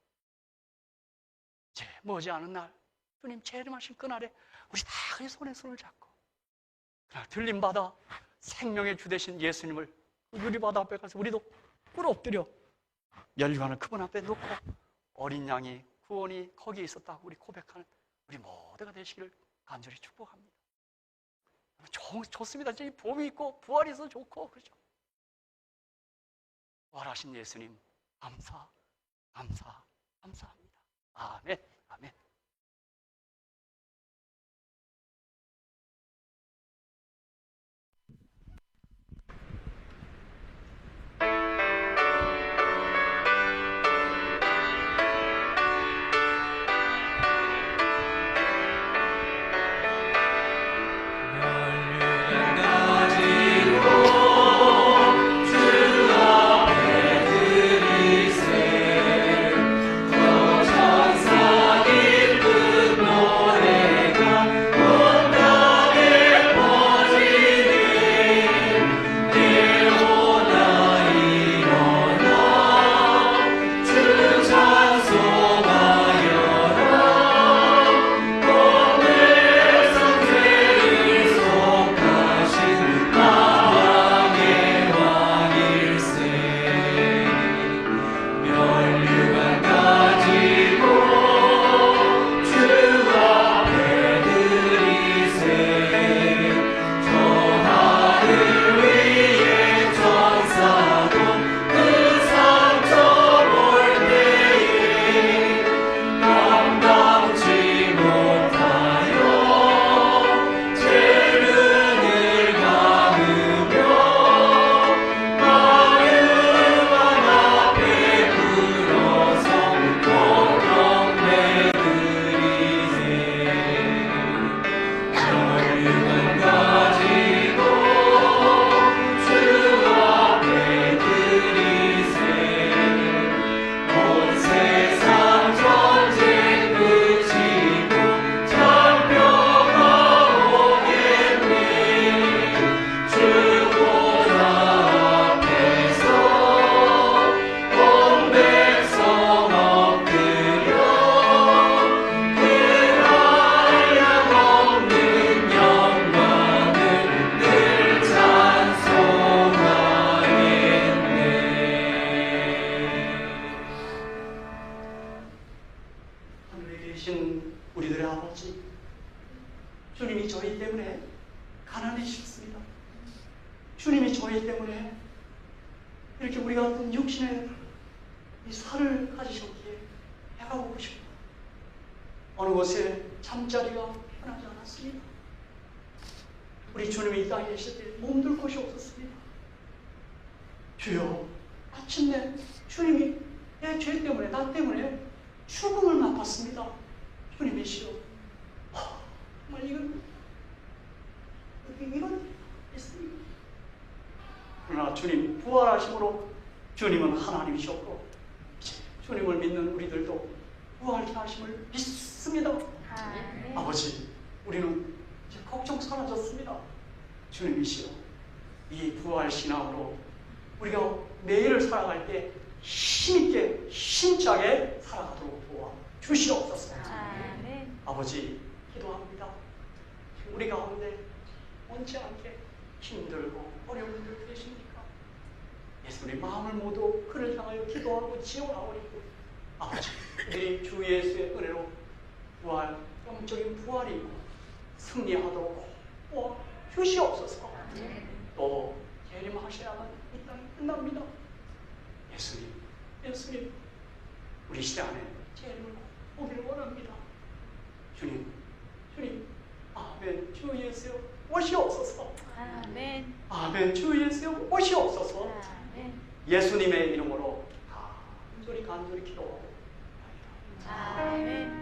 이제 머지않은 날 주님 재림하신 그날에 우리 다 그의 손에 손을 잡고 그날 들림받아 생명의 주 되신 예수님을 유리바다 앞에 가서 우리도 꿇어 엎드려 멸류관을 그분 앞에 놓고 어린 양이 구원이 거기에 있었다고 우리 고백하는 우리 모두가 되시기를 간절히 축복합니다. 좋습니다. 이제 봄이 있고 부활이 있어서 좋고 그렇죠. 부활하신 예수님 감사합니다. 아멘. 아멘. 주님이 저희 때문에 가난해지셨습니다. 주님이 저희 때문에 이렇게 우리 같은 육신의 이 살을 가지셨기에 해가 보고 싶다. 어느 곳에 잠자리가 편하지 않았습니다. 우리 주님이 이 땅에 계실 때 몸둘 곳이 없었습니다. 주여, 나 마침내 주님이 내 죄 때문에, 나 때문에 죽음을 맛봤습니다. 주님이시여. 정말 이건 있습니다. 그러나 주님 부활하심으로 주님은 하나님이셨고 주님을 믿는 우리들도 부활하심을 믿습니다. 아버지, 우리는 이제 걱정 사라졌습니다. 주님이시여, 이 부활 신앙으로 우리가 매일을 살아갈 때 힘있게 힘차게 살아가도록 도와 주시옵소서. 아버지, 기도합니다. 우리 가운데 원치 않게 힘들고 어려운 분들 계십니까? 예수님 마음을 모두 그를 향하여 기도하고 지원하오리고, 아버지, 우리 주 예수의 은혜로 부활, 영적인 부활이 있고 승리하도록 도와 주시옵소서. 또 재림하셔야만 이 땅이 끝납니다. 예수님, 우리 시대 안에 재림을 보기를 원합니다. 주님, 아멘. 주 예수여 오시옵소서. 아멘. 주 예수여 오시옵소서. 예수님의 이름으로 간절히 기도하고 아멘.